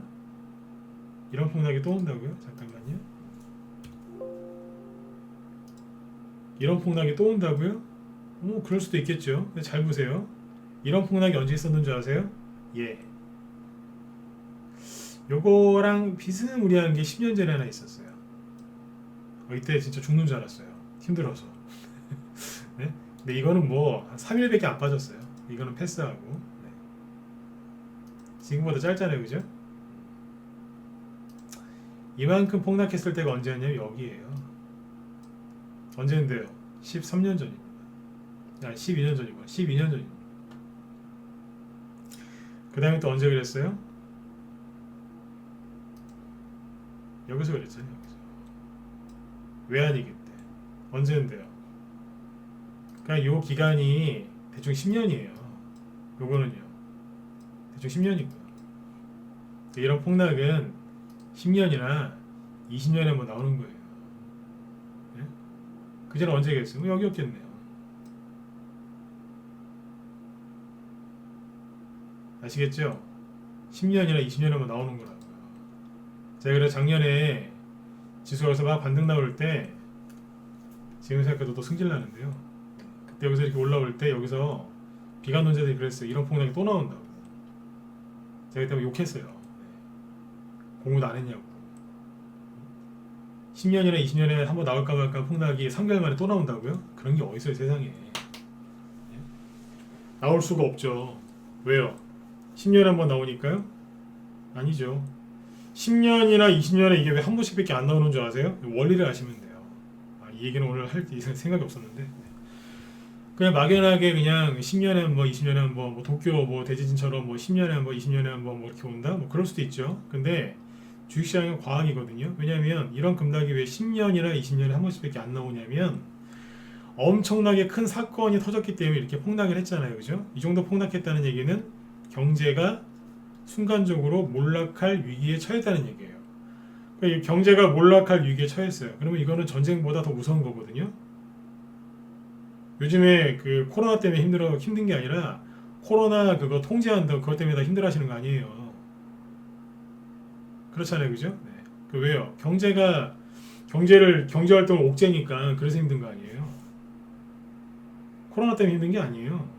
또 온다고요? 잠깐만요. 이런 폭락이 또 온다고요? 그럴 수도 있겠죠. 근데 잘 보세요. 이런 폭락이 언제 있었는 줄 아세요? 예. 요거랑 비스무리한 게 10년 전에 하나 있었어요. 이때 진짜 죽는 줄 알았어요. 힘들어서. 네? 근데 이거는 뭐 한 3일밖에 안 빠졌어요. 이거는 패스하고. 지금보다 짧잖아요, 그죠? 이만큼 폭락했을 때가 언제였냐면 여기에요. 언제인데요? 13년 전입니다. 12년 전이고 12년 전입니다. 그 다음에 또 언제 그랬어요? 여기서 그랬잖아요. 여기서. 외환위기 때. 언제인데요? 그러니까 요 기간이 대충 10년이에요. 요거는요. 대충 10년이고요. 이런 폭락은 10년이나 20년에 한번 나오는 거예요. 네? 그 전에 언제겠어요? 여기였겠네요. 아시겠죠? 10년이나 20년에 한번 나오는 거라고요. 제가 그래서 작년에 지수가서 막 반등 나올 때 지금 생각해도 또 승질 나는데요. 그때 여기서 이렇게 올라올 때 여기서 비관론자들이 그랬어요. 이런 폭락이 또 나온다고. 제가 그때 욕했어요. 공부도 안 했냐고. 10년이나 20년에 한번 나올까 말까 폭락이 3개월 만에 또 나온다고요? 그런 게 어딨어요 세상에. 나올 수가 없죠. 왜요? 10년에 한번 나오니까요? 아니죠. 10년이나 20년에 이게 왜 한 번씩밖에 안 나오는 줄 아세요? 원리를 아시면 돼요. 이 얘기는 오늘 할 생각이 없었는데 그냥 막연하게 그냥 10년에 한 번, 20년에 한 번, 뭐 도쿄 뭐 대지진처럼 뭐 10년에 한 번, 20년에 한 번 뭐 이렇게 온다? 뭐 그럴 수도 있죠. 근데 주식시장은 과학이거든요. 왜냐하면 이런 급락이 왜 10년이나 20년에 한 번씩밖에 안 나오냐면 엄청나게 큰 사건이 터졌기 때문에 이렇게 폭락을 했잖아요. 그죠? 이 정도 폭락했다는 얘기는 경제가 순간적으로 몰락할 위기에 처했다는 얘기예요. 그러니까 경제가 몰락할 위기에 처했어요. 그러면 이거는 전쟁보다 더 무서운 거거든요. 요즘에 그 코로나 때문에 힘든 게 아니라 코로나 그거 통제한다고 그것 때문에 다 힘들어하시는 거 아니에요. 그렇잖아요, 그죠? 네. 그 왜요? 경제 활동을 옥죄니까 그래서 힘든 거 아니에요. 코로나 때문에 힘든 게 아니에요.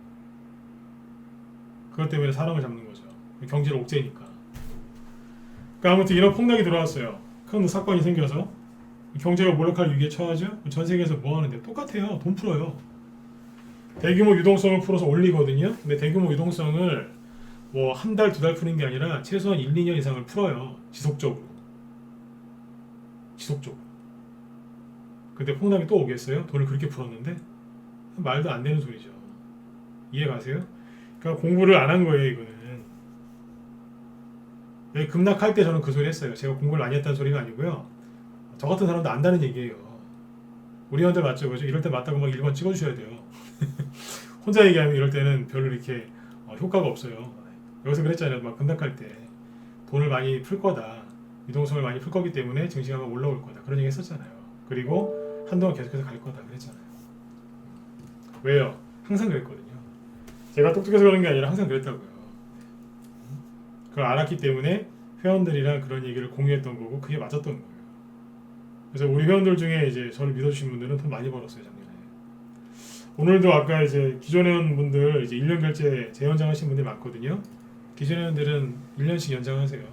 그것 때문에 사람을 잡는 거죠. 경제를 옥죄니까. 그러니까 아무튼 이런 폭락이 들어왔어요. 큰 사건이 생겨서 경제가 몰락할 위기에 처하죠. 전 세계에서 뭐 하는데 똑같아요. 돈 풀어요. 대규모 유동성을 풀어서 올리거든요. 근데 대규모 유동성을 뭐 한 달, 두 달 푸는 게 아니라 최소한 1, 2년 이상을 풀어요. 지속적으로. 근데 폭락이 또 오겠어요? 돈을 그렇게 풀었는데? 말도 안 되는 소리죠. 이해 가세요? 그러니까 공부를 안 한 거예요, 이거는. 여기 급락할 때 저는 그 소리 했어요. 제가 공부를 많이 했다는 소리가 아니고요. 저 같은 사람도 안다는 얘기예요. 우리한테 맞죠, 그죠? 이럴 때 맞다고 막 1번 찍어주셔야 돼요. 혼자 얘기하면 이럴 때는 별로 이렇게 효과가 없어요. 여기서 그랬잖아요. 막 급락할 때 돈을 많이 풀 거다. 유동성을 많이 풀 거기 때문에 증시가 올라올 거다. 그런 얘기 했었잖아요. 그리고 한동안 계속해서 갈 거다. 그랬잖아요. 왜요? 항상 그랬거든요. 제가 똑똑해서 그런 게 아니라 항상 그랬다고요. 그걸 알았기 때문에 회원들이랑 그런 얘기를 공유했던 거고 그게 맞았던 거예요. 그래서 우리 회원들 중에 이제 저를 믿어주신 분들은 돈 많이 벌었어요, 작년에. 오늘도 아까 이제 기존 회원분들 이제 1년 결제 재연장하신 분들이 많거든요. 기존 회원들은 1년씩 연장하세요.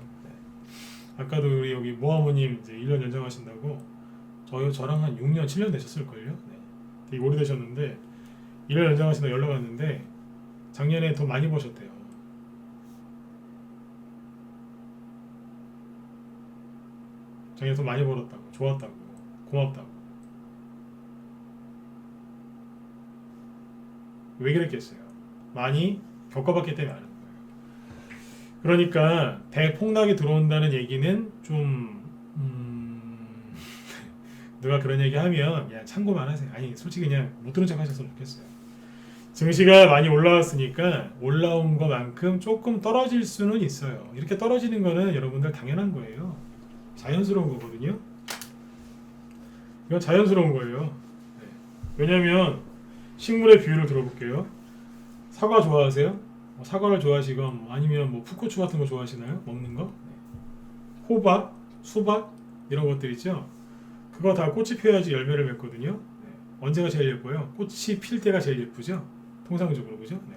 아까도 우리 여기 모아모님 이제 1년 연장하신다고 저랑 한 6년, 7년 되셨을걸요. 네. 되게 오래되셨는데 1년 연장하신다고 연락 왔는데 작년에 돈 많이 버셨대요. 작년에 돈 많이 벌었다고, 좋았다고, 고맙다고. 왜 그랬겠어요? 많이 겪어봤기 때문에 아는 거예요. 그러니까 대폭락이 들어온다는 얘기는 좀 누가 그런 얘기 하면 야 참고만 하세요. 아니 솔직히 그냥 못 들은 척 하셨으면 좋겠어요. 증시가 많이 올라왔으니까 올라온 것만큼 조금 떨어질 수는 있어요. 이렇게 떨어지는 거는 여러분들 당연한 거예요. 자연스러운 거거든요. 이건 자연스러운 거예요. 네. 왜냐면 식물의 비율을 들어볼게요. 사과 좋아하세요? 사과를 좋아하시건 아니면 뭐 풋고추 같은 거 좋아하시나요? 먹는 거? 호박, 수박 이런 것들 있죠. 그거 다 꽃이 피어야지 열매를 맺거든요. 네. 언제가 제일 예뻐요? 꽃이 필 때가 제일 예쁘죠. 통상적으로 그죠? 네.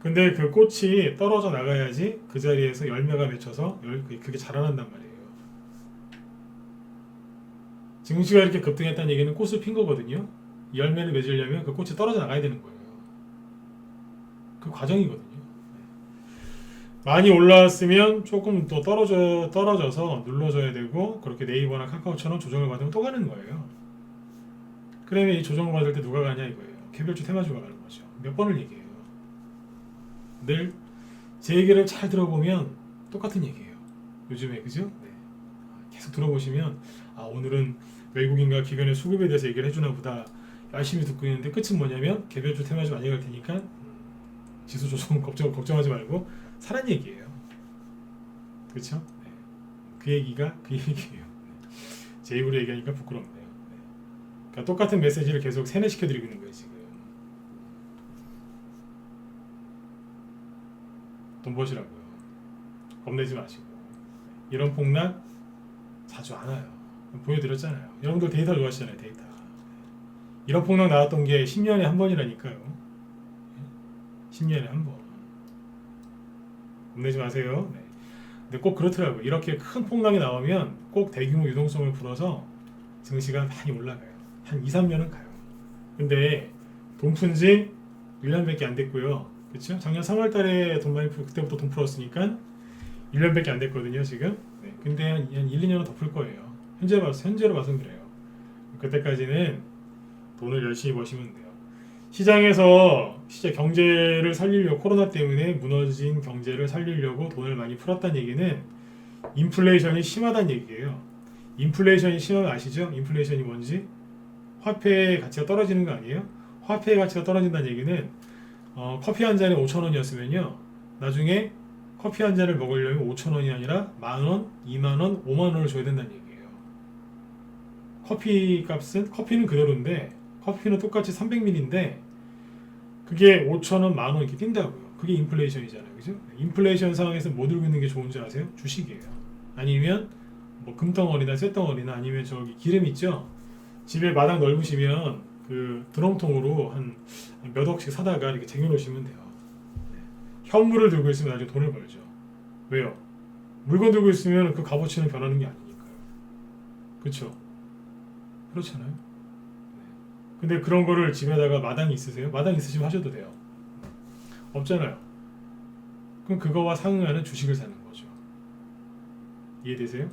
근데 그 꽃이 떨어져 나가야지 그 자리에서 열매가 맺혀서 그게 자라난단 말이에요. 증시가 이렇게 급등했다는 얘기는 꽃을 핀 거거든요. 열매를 맺으려면 그 꽃이 떨어져 나가야 되는 거예요. 그 과정이거든요. 많이 올라왔으면 조금 또 떨어져서 눌러줘야 되고 그렇게 네이버나 카카오처럼 조정을 받으면 또 가는 거예요. 그러면 이 조정을 받을 때 누가 가냐 이거예요. 개별주 테마주가 가는 거죠. 몇 번을 얘기해요. 늘 제 얘기를 잘 들어보면 똑같은 얘기예요. 요즘에 그죠? 네. 계속 들어보시면 아 오늘은 외국인과 기관의 수급에 대해서 얘기를 해주나 보다 열심히 듣고 있는데 끝은 뭐냐면 개별주 테마주 많이 갈 테니까 지수 조정 걱정하지 말고 사란 얘기예요. 그렇죠? 네. 그 얘기가 그 얘기예요. 제 입으로 얘기하니까 부끄럽네요. 네. 그러니까 똑같은 메시지를 계속 세뇌시켜드리고 있는 거예요 지금. 돈 버시라고요. 겁내지 마시고. 이런 폭락 자주 안 와요. 보여드렸잖아요. 여러분들 데이터 좋아하시잖아요. 데이터. 이런 폭락 나왔던 게 10년에 한 번이라니까요. 10년에 한 번. 겁내지 마세요. 네. 근데 꼭 그렇더라고요. 이렇게 큰 폭락이 나오면 꼭 대규모 유동성을 풀어서 증시가 많이 올라가요. 한 2, 3년은 가요. 근데 돈 푼 지 1년밖에 안 됐고요. 그렇죠? 작년 3월 달에 돈 많이 풀 그때부터 돈 풀었으니까 1년밖에 안 됐거든요, 지금. 네. 근데 한 1, 2년은 더 풀 거예요. 현재로 봐서는 그래요. 그때까지는 돈을 열심히 버시면 돼요. 시장에서 시장 경제를 살리려고 코로나 때문에 무너진 경제를 살리려고 돈을 많이 풀었다는 얘기는 인플레이션이 심하다는 얘기예요. 인플레이션이 심하면 아시죠? 인플레이션이 뭔지? 화폐의 가치가 떨어지는 거 아니에요? 화폐의 가치가 떨어진다는 얘기는 커피 한 잔에 5,000원이었으면요. 나중에 커피 한 잔을 먹으려면 5,000원이 아니라 만원, 2만원, 5만원을 줘야 된다는 얘기예요. 커피 값은 커피는 그대로인데 커피는 똑같이 300ml인데 그게 5,000원, 만원 이렇게 뛴다고요. 그게 인플레이션이잖아요. 그죠? 인플레이션 상황에서 뭐 들고 있는 게 좋은지 아세요? 주식이에요. 아니면 뭐 금덩어리나 쇳덩어리나 아니면 저기 기름 있죠? 집에 마당 넓으시면 그 드럼통으로 한 몇 억씩 사다가 이렇게 쟁여놓으시면 돼요. 현물을 들고 있으면 나중에 돈을 벌죠. 왜요? 물건 들고 있으면 그 값어치는 변하는 게 아니니까요. 그렇죠? 그렇잖아요. 근데 그런 거를 집에다가 마당이 있으세요? 마당 있으시면 하셔도 돼요. 없잖아요. 그럼 그거와 상응하는 주식을 사는 거죠. 이해되세요?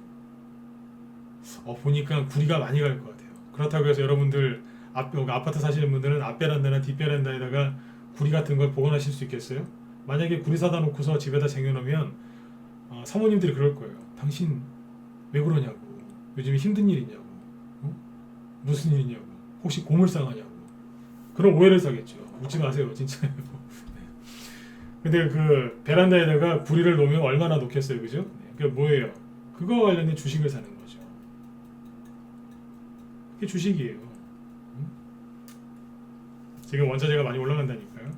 보니까 구리가 많이 갈 것 같아요. 그렇다고 해서 여러분들 아파트 사시는 분들은 앞베란다나 뒷베란다에다가 구리 같은 걸 보관하실 수 있겠어요? 만약에 구리 사다 놓고서 집에다 쟁여놓으면 사모님들이 그럴 거예요. 당신 왜 그러냐고. 요즘에 힘든 일 있냐고. 무슨 일 있냐고. 혹시 고물상하냐고. 그런 오해를 사겠죠. 묻지 마세요. 진짜예요. 근데 그 베란다에다가 구리를 놓으면 얼마나 놓겠어요. 그죠? 그게 뭐예요? 그거 관련된 주식을 사는 거죠. 그게 주식이에요. 지금 원자재가 많이 올라간다니까요.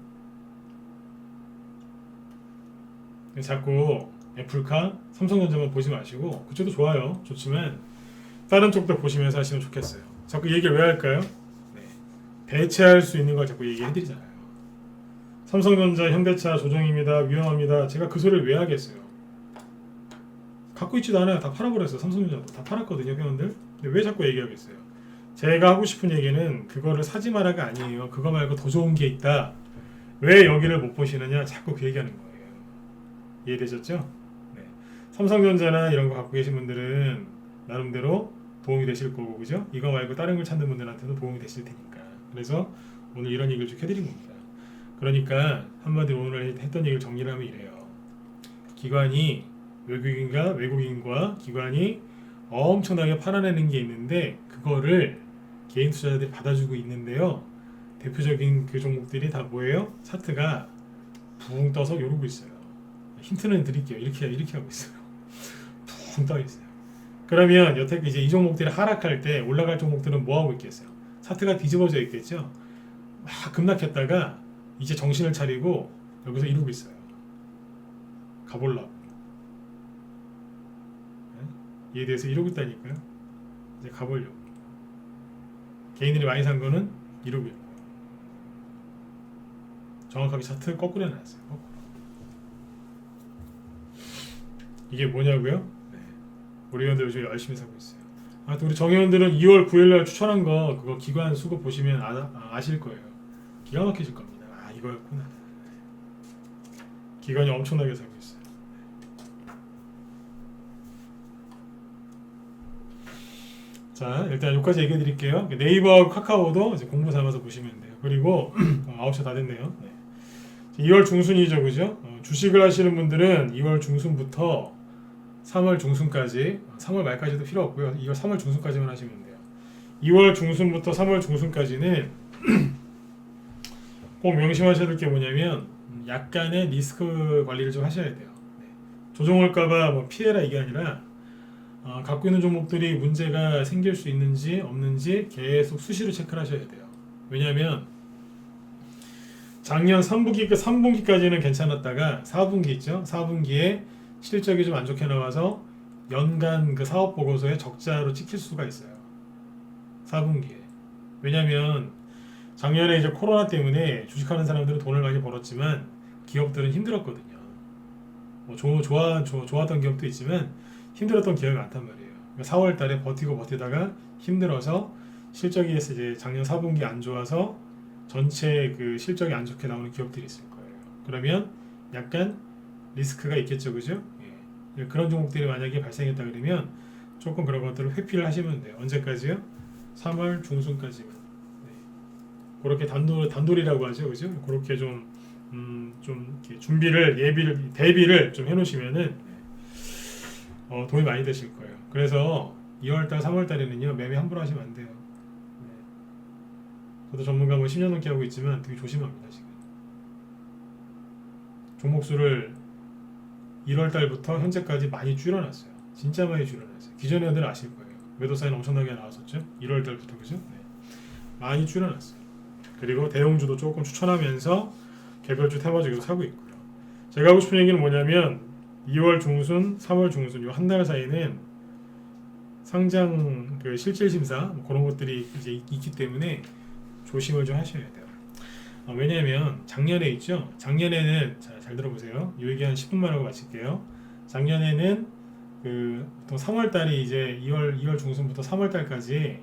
자꾸 애플카, 삼성전자만 보지 마시고 그쪽도 좋아요. 좋지만 다른 쪽도 보시면서 하시면 좋겠어요. 자꾸 얘기를 왜 할까요? 네. 대체할 수 있는 걸 자꾸 얘기해드리잖아요. 삼성전자, 현대차 조정입니다. 위험합니다. 제가 그 소리를 왜 하겠어요? 갖고 있지도 않아요. 다 팔아버렸어요. 삼성전자도 다 팔았거든요, 회원들. 근데 왜 자꾸 얘기하겠어요? 제가 하고 싶은 얘기는 그거를 사지 마라가 아니에요. 그거 말고 더 좋은 게 있다. 왜 여기를 못 보시느냐? 자꾸 그 얘기하는 거예요. 이해되셨죠? 네. 삼성전자나 이런 거 갖고 계신 분들은 나름대로 도움이 되실 거고, 그죠? 이거 말고 다른 걸 찾는 분들한테도 도움이 되실 테니까. 그래서 오늘 이런 얘기를 쭉 해드린 겁니다. 그러니까 한마디로 오늘 했던 얘기를 정리를 하면 이래요. 기관이 외국인과 기관이 엄청나게 팔아내는 게 있는데 그거를 개인 투자자들이 받아주고 있는데요. 대표적인 그 종목들이 다 뭐예요? 차트가 붕 떠서 오르고 있어요. 힌트는 드릴게요. 이렇게 하고 있어요. 붕 떠 있어요. 그러면 여태 이제 이 종목들이 하락할 때 올라갈 종목들은 뭐 하고 있겠어요? 차트가 뒤집어져 있겠죠. 막 급락했다가 이제 정신을 차리고 여기서 이러고 있어요. 가보려고. 이에 대해서 이러고 있다니까요. 이제 가보려고. 개인들이 많이 산 거는 이러고 있고. 정확하게 차트 거꾸로 해놨어요. 거꾸로. 이게 뭐냐고요? 네. 우리 회원들 요즘 열심히 사고 있어요. 또 우리 정회원들은 2월 9일날 추천한 거 그거 기관 수급 보시면 아실 거예요. 기가 막히실 겁니다. 이거였구나. 기관이 엄청나게 사고 있어요. 자, 일단 여기까지 얘기해 드릴게요. 네이버하고 카카오도 이제 공부 삼아서 보시면 돼요. 그리고 9시 다 됐네요. 네. 2월 중순이죠, 그죠? 주식을 하시는 분들은 2월 중순부터 3월 중순까지, 3월 말까지도 필요 없고요. 2월 3월 중순까지만 하시면 돼요. 2월 중순부터 3월 중순까지는 꼭 명심하셔야 될 게 뭐냐면 약간의 리스크 관리를 좀 하셔야 돼요. 네. 조정할까봐 뭐 피해라 이게 아니라 갖고 있는 종목들이 문제가 생길 수 있는지 없는지 계속 수시로 체크를 하셔야 돼요. 왜냐하면 작년 3분기까지는 괜찮았다가 4분기 있죠? 4분기에 실적이 좀 안 좋게 나와서 연간 그 사업 보고서에 적자로 찍힐 수가 있어요. 4분기에. 왜냐하면 작년에 이제 코로나 때문에 주식하는 사람들은 돈을 많이 벌었지만 기업들은 힘들었거든요. 뭐 좋았던 기업도 있지만 힘들었던 기업이 많단 말이에요. 4월 달에 버티다가 힘들어서 실적이 이제 작년 4분기 안 좋아서 전체 그 실적이 안 좋게 나오는 기업들이 있을 거예요. 그러면 약간 리스크가 있겠죠, 그죠? 예. 그런 종목들이 만약에 발생했다 그러면 조금 그런 것들을 회피를 하시면 돼요. 언제까지요? 3월 중순까지만. 네. 그렇게 단돌이라고 하죠, 그죠? 그렇게 좀 이렇게 대비를 좀 해놓으시면은 도움이 많이 되실 거예요. 그래서 2월달, 3월달에는요 매매 함부로 하시면 안 돼요. 네. 저도 전문가 10년 넘게 하고 있지만 되게 조심합니다 지금. 종목수를 1월달부터 현재까지 많이 줄여놨어요. 진짜 많이 줄여놨어요. 기존 회원들은 아실 거예요. 매도 사인 엄청나게 나왔었죠. 1월달부터 그죠? 네. 많이 줄여놨어요. 그리고 대형주도 조금 추천하면서 개별주 테마주기도 사고 있고요. 제가 하고 싶은 얘기는 뭐냐면 2월 중순, 3월 중순 이 한 달 사이는 상장 그 실질 심사 뭐 그런 것들이 이제 있기 때문에 조심을 좀 하셔야 돼요. 왜냐하면 작년에 있죠. 작년에는 잘 들어보세요. 이 얘기 한 10분만 하고 마칠게요. 작년에는 그 보통 3월 달이 이제 2월 중순부터 3월 달까지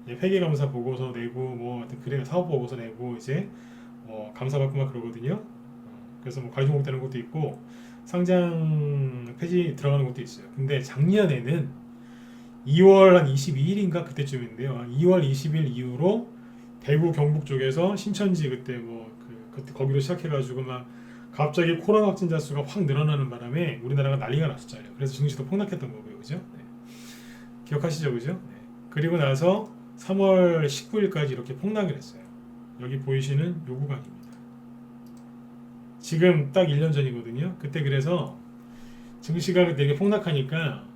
회계 감사 보고서 내고 뭐 그래 사업 보고서 내고 이제 감사 받고 막 그러거든요. 그래서 뭐 관리 종목 되는 것도 있고 상장 폐지 들어가는 것도 있어요. 근데 작년에는 2월 한 22일인가 그때쯤인데요. 2월 20일 이후로 대구 경북 쪽에서 신천지 그때 그때 거기로 시작해가지고 막 갑자기 코로나 확진자 수가 확 늘어나는 바람에 우리나라가 난리가 났었잖아요. 그래서 증시도 폭락했던 거고요, 그죠? 네. 기억하시죠, 그죠? 네. 그리고 나서 3월 19일까지 이렇게 폭락을 했어요. 여기 보이시는 요 구간입니다. 지금 딱 1년 전이거든요. 그때 그래서 증시가 되게 폭락하니까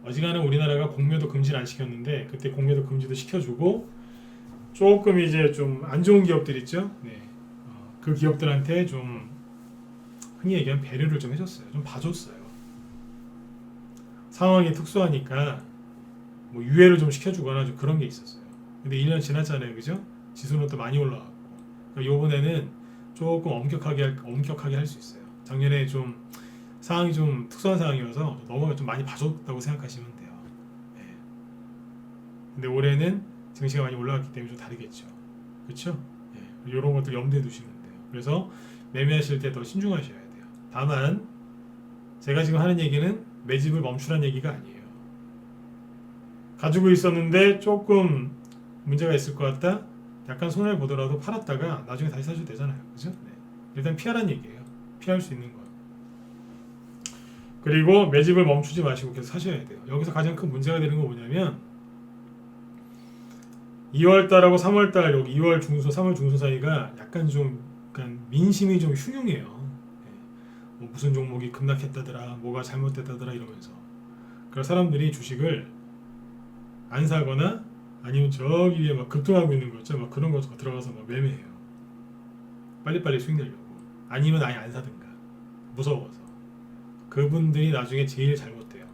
어지간한 우리나라가 공매도 금지를 안 시켰는데 그때 공매도 금지도 시켜주고 조금 이제 좀 안 좋은 기업들 있죠. 네. 그 기업들한테 좀 흔히 얘기하면 배려를 좀 해줬어요. 좀 봐줬어요. 상황이 특수하니까 뭐 유예를 좀 시켜주거나 좀 그런 게 있었어요. 근데 1년 지났잖아요, 그죠? 지수는 또 많이 올라갔고. 그러니까 이번에는 조금 엄격하게 할 수 있어요. 작년에 좀 상황이 좀 특수한 상황이어서 너무 좀 많이 봐줬다고 생각하시면 돼요. 네. 근데 올해는 증시가 많이 올라갔기 때문에 좀 다르겠죠. 그렇죠? 네. 이런 것들 염두에 두시면 돼요. 그래서 매매하실 때 더 신중하셔야 돼요. 다만 제가 지금 하는 얘기는 매집을 멈추라는 얘기가 아니에요. 가지고 있었는데 조금 문제가 있을 것 같다. 약간 손해를 보더라도 팔았다가 나중에 다시 사셔도 되잖아요. 그죠? 네. 일단 피하라는 얘기예요. 피할 수 있는 거. 그리고 매집을 멈추지 마시고 계속 사셔야 돼요. 여기서 가장 큰 문제가 되는 건 뭐냐면 2월달하고 3월달 여기 2월 중순, 3월 중순 사이가 약간 민심이 좀 흉흉해요. 네. 뭐 무슨 종목이 급락했다더라, 뭐가 잘못됐다더라 이러면서. 그래서 사람들이 주식을 안 사거나 아니면 저기 위에 막 급등하고 있는 거 있죠. 막 그런 거 들어가서 막 매매해요. 빨리빨리 수익 내려고. 아니면 아예 안 사든가. 무서워서. 그분들이 나중에 제일 잘못돼요.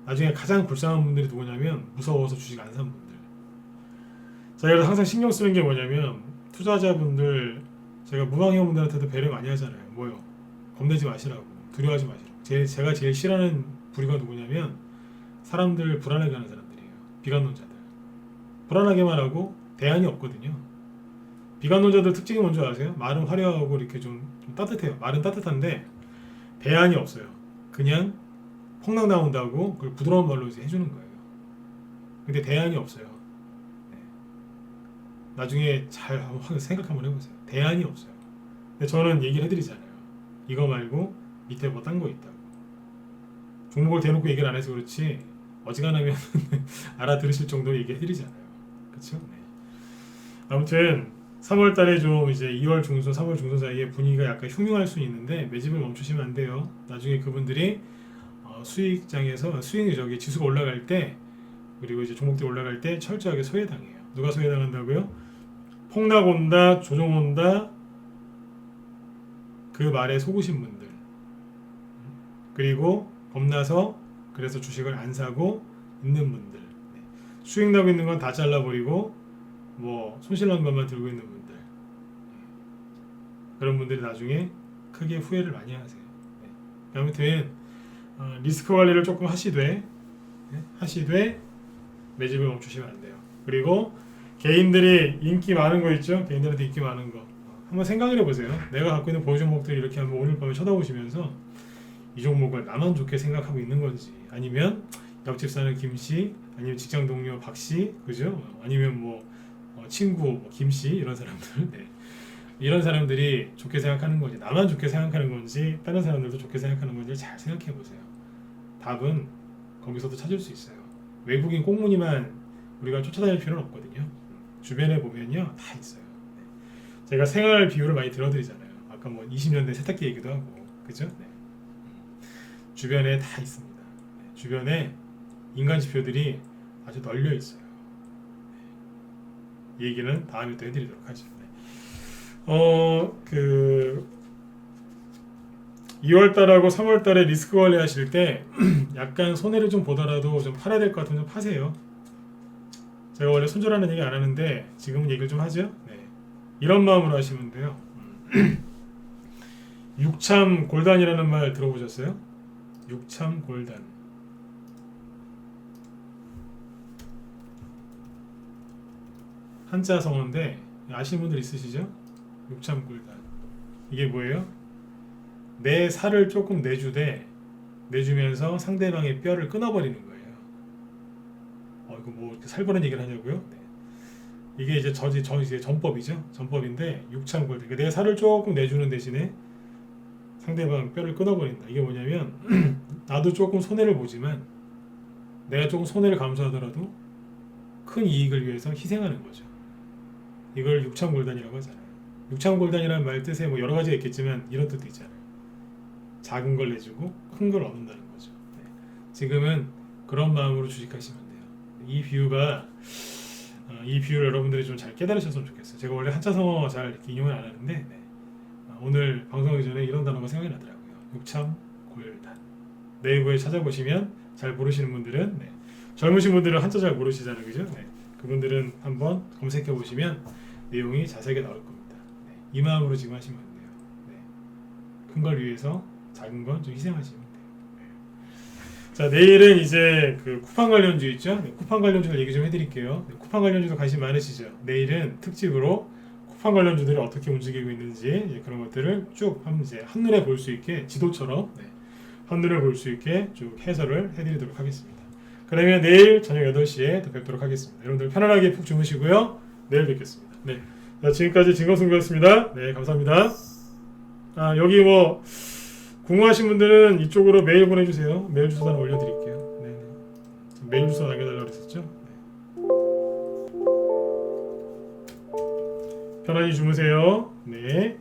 나중에 가장 불쌍한 분들이 누구냐면 무서워서 주식 안 산 분들. 제가 그래서 항상 신경 쓰는 게 뭐냐면 투자자분들 제가 무방해분들한테도 배려 많이 하잖아요. 뭐요? 겁내지 마시라고. 두려워하지 마시라고. 제가 제일 싫어하는 부류가 누구냐면 사람들 불안하게 하는 사람들이에요. 비관론자들. 불안하게만 하고 대안이 없거든요. 비관론자들 특징이 뭔지 아세요? 말은 화려하고 이렇게 좀 따뜻해요. 말은 따뜻한데 대안이 없어요. 그냥 폭락 나온다고 그걸 부드러운 말로 이제 해주는 거예요. 근데 대안이 없어요. 네. 나중에 잘 생각 한번 해보세요. 대안이 없어요. 근데 저는 얘기를 해드리잖아요. 이거 말고 밑에 뭐 딴 거 있다고. 종목을 대놓고 얘기를 안 해서 그렇지 어지간하면 알아들으실 정도로 얘기해드리잖아요. 그렇죠? 네. 아무튼 3월달에 좀 이제 2월 중순, 3월 중순 사이에 분위기가 약간 흉흉할 수 있는데 매집을 멈추시면 안 돼요. 나중에 그분들이 수익장에서 지수가 올라갈 때 그리고 이제 종목들이 올라갈 때 철저하게 소외당해요. 누가 소외당한다고요? 폭락 온다, 조정 온다. 그 말에 속으신 분들. 그리고 겁나서 그래서 주식을 안 사고 있는 분들. 수익 나고 있는 건 다 잘라버리고 뭐 손실 난 것만 들고 있는 분들. 그런 분들이 나중에 크게 후회를 많이 하세요. 네. 아무튼 리스크 관리를 조금 하시되 매집을 멈추시면 안 돼요. 그리고 개인들이 인기 많은 거 있죠? 개인들한테 인기 많은 거 한번 생각을 해보세요. 내가 갖고 있는 보유 종목들 이렇게 한번 오늘 밤에 쳐다보시면서 이 종목을 나만 좋게 생각하고 있는 건지 아니면 옆집 사는 김씨 아니면 직장 동료 박씨 그죠? 아니면 뭐 친구 뭐 김씨 이런 사람들 네. 이런 사람들이 좋게 생각하는 건지 나만 좋게 생각하는 건지 다른 사람들도 좋게 생각하는 건지 잘 생각해 보세요. 답은 거기서도 찾을 수 있어요. 외국인 꽁무니만 우리가 쫓아다닐 필요는 없거든요. 주변에 보면요 다 있어요. 네. 제가 생활 비유를 많이 들어드리잖아요. 아까 뭐 20년대 세탁기 얘기도 하고 그죠? 네. 주변에 다 있습니다. 네. 주변에 인간 지표들이 아주 널려 있어요. 네. 이 얘기는 다음에 또 해드리도록 하죠. 네. 2월달하고 3월달에 리스크 관리하실 때 약간 손해를 좀 보더라도 좀 팔아야 될 것 같으면 좀 파세요. 제가 원래 손절하는 얘기 안 하는데 지금은 얘기를 좀 하죠. 네. 이런 마음으로 하시면 돼요. 육참 골단이라는 말 들어보셨어요? 육참 골단. 한자 성어인데 아시는 분들 있으시죠? 육참 골단. 이게 뭐예요? 내 살을 조금 내주면서 상대방의 뼈를 끊어버리는 거예요. 이거 뭐 살벌한 얘기를 하냐고요? 네. 이게 이제 이제 전법이죠. 전법인데 육참골. 내 살을 조금 내주는 대신에 상대방 뼈를 끊어버린다. 이게 뭐냐면 나도 조금 손해를 보지만 내가 조금 손해를 감수하더라도 큰 이익을 위해서 희생하는 거죠. 이걸 육참골단이라고 하잖아요. 육참골단이라는 말 뜻에 뭐 여러 가지가 있겠지만 이런 뜻도 있잖아요. 작은 걸 내주고 큰 걸 얻는다는 거죠. 네. 지금은 그런 마음으로 주식하시면 돼요. 이 비유를 여러분들이 좀 잘 깨달으셨으면 좋겠어요. 제가 원래 한자성어 잘 이렇게 인용을 안 하는데 네. 오늘 방송하기 전에 이런 단어가 생각이 나더라고요. 육참골단. 네이버에 찾아보시면 잘 모르시는 분들은 네. 젊으신 분들은 한자 잘 모르시잖아요, 그죠? 네. 그분들은 한번 검색해 보시면 내용이 자세하게 나올 겁니다. 네. 이 마음으로 지금 하시면 돼요. 네. 큰 걸 위해서 작은 건 좀 희생하시면 돼요. 네. 자, 내일은 이제 그 쿠팡 관련주 있죠? 네. 쿠팡 관련주 얘기 좀 해드릴게요. 네. 쿠팡 관련주도 관심 많으시죠? 내일은 특집으로 쿠팡 관련주들이 어떻게 움직이고 있는지 그런 것들을 쭉 이제 한눈에 볼 수 있게 지도처럼 네. 한눈에 볼 수 있게 쭉 해설을 해드리도록 하겠습니다. 그러면 내일 저녁 8시에 또 뵙도록 하겠습니다. 여러분들 편안하게 푹 주무시고요. 내일 뵙겠습니다. 네. 자, 지금까지 진건승부였습니다. 네, 감사합니다. 여기 뭐 궁금하신 분들은 이쪽으로 메일 보내주세요. 메일 주소는 올려드릴게요. 네, 메일 주소 남겨달라고 그랬었죠. 네. 편안히 주무세요. 네.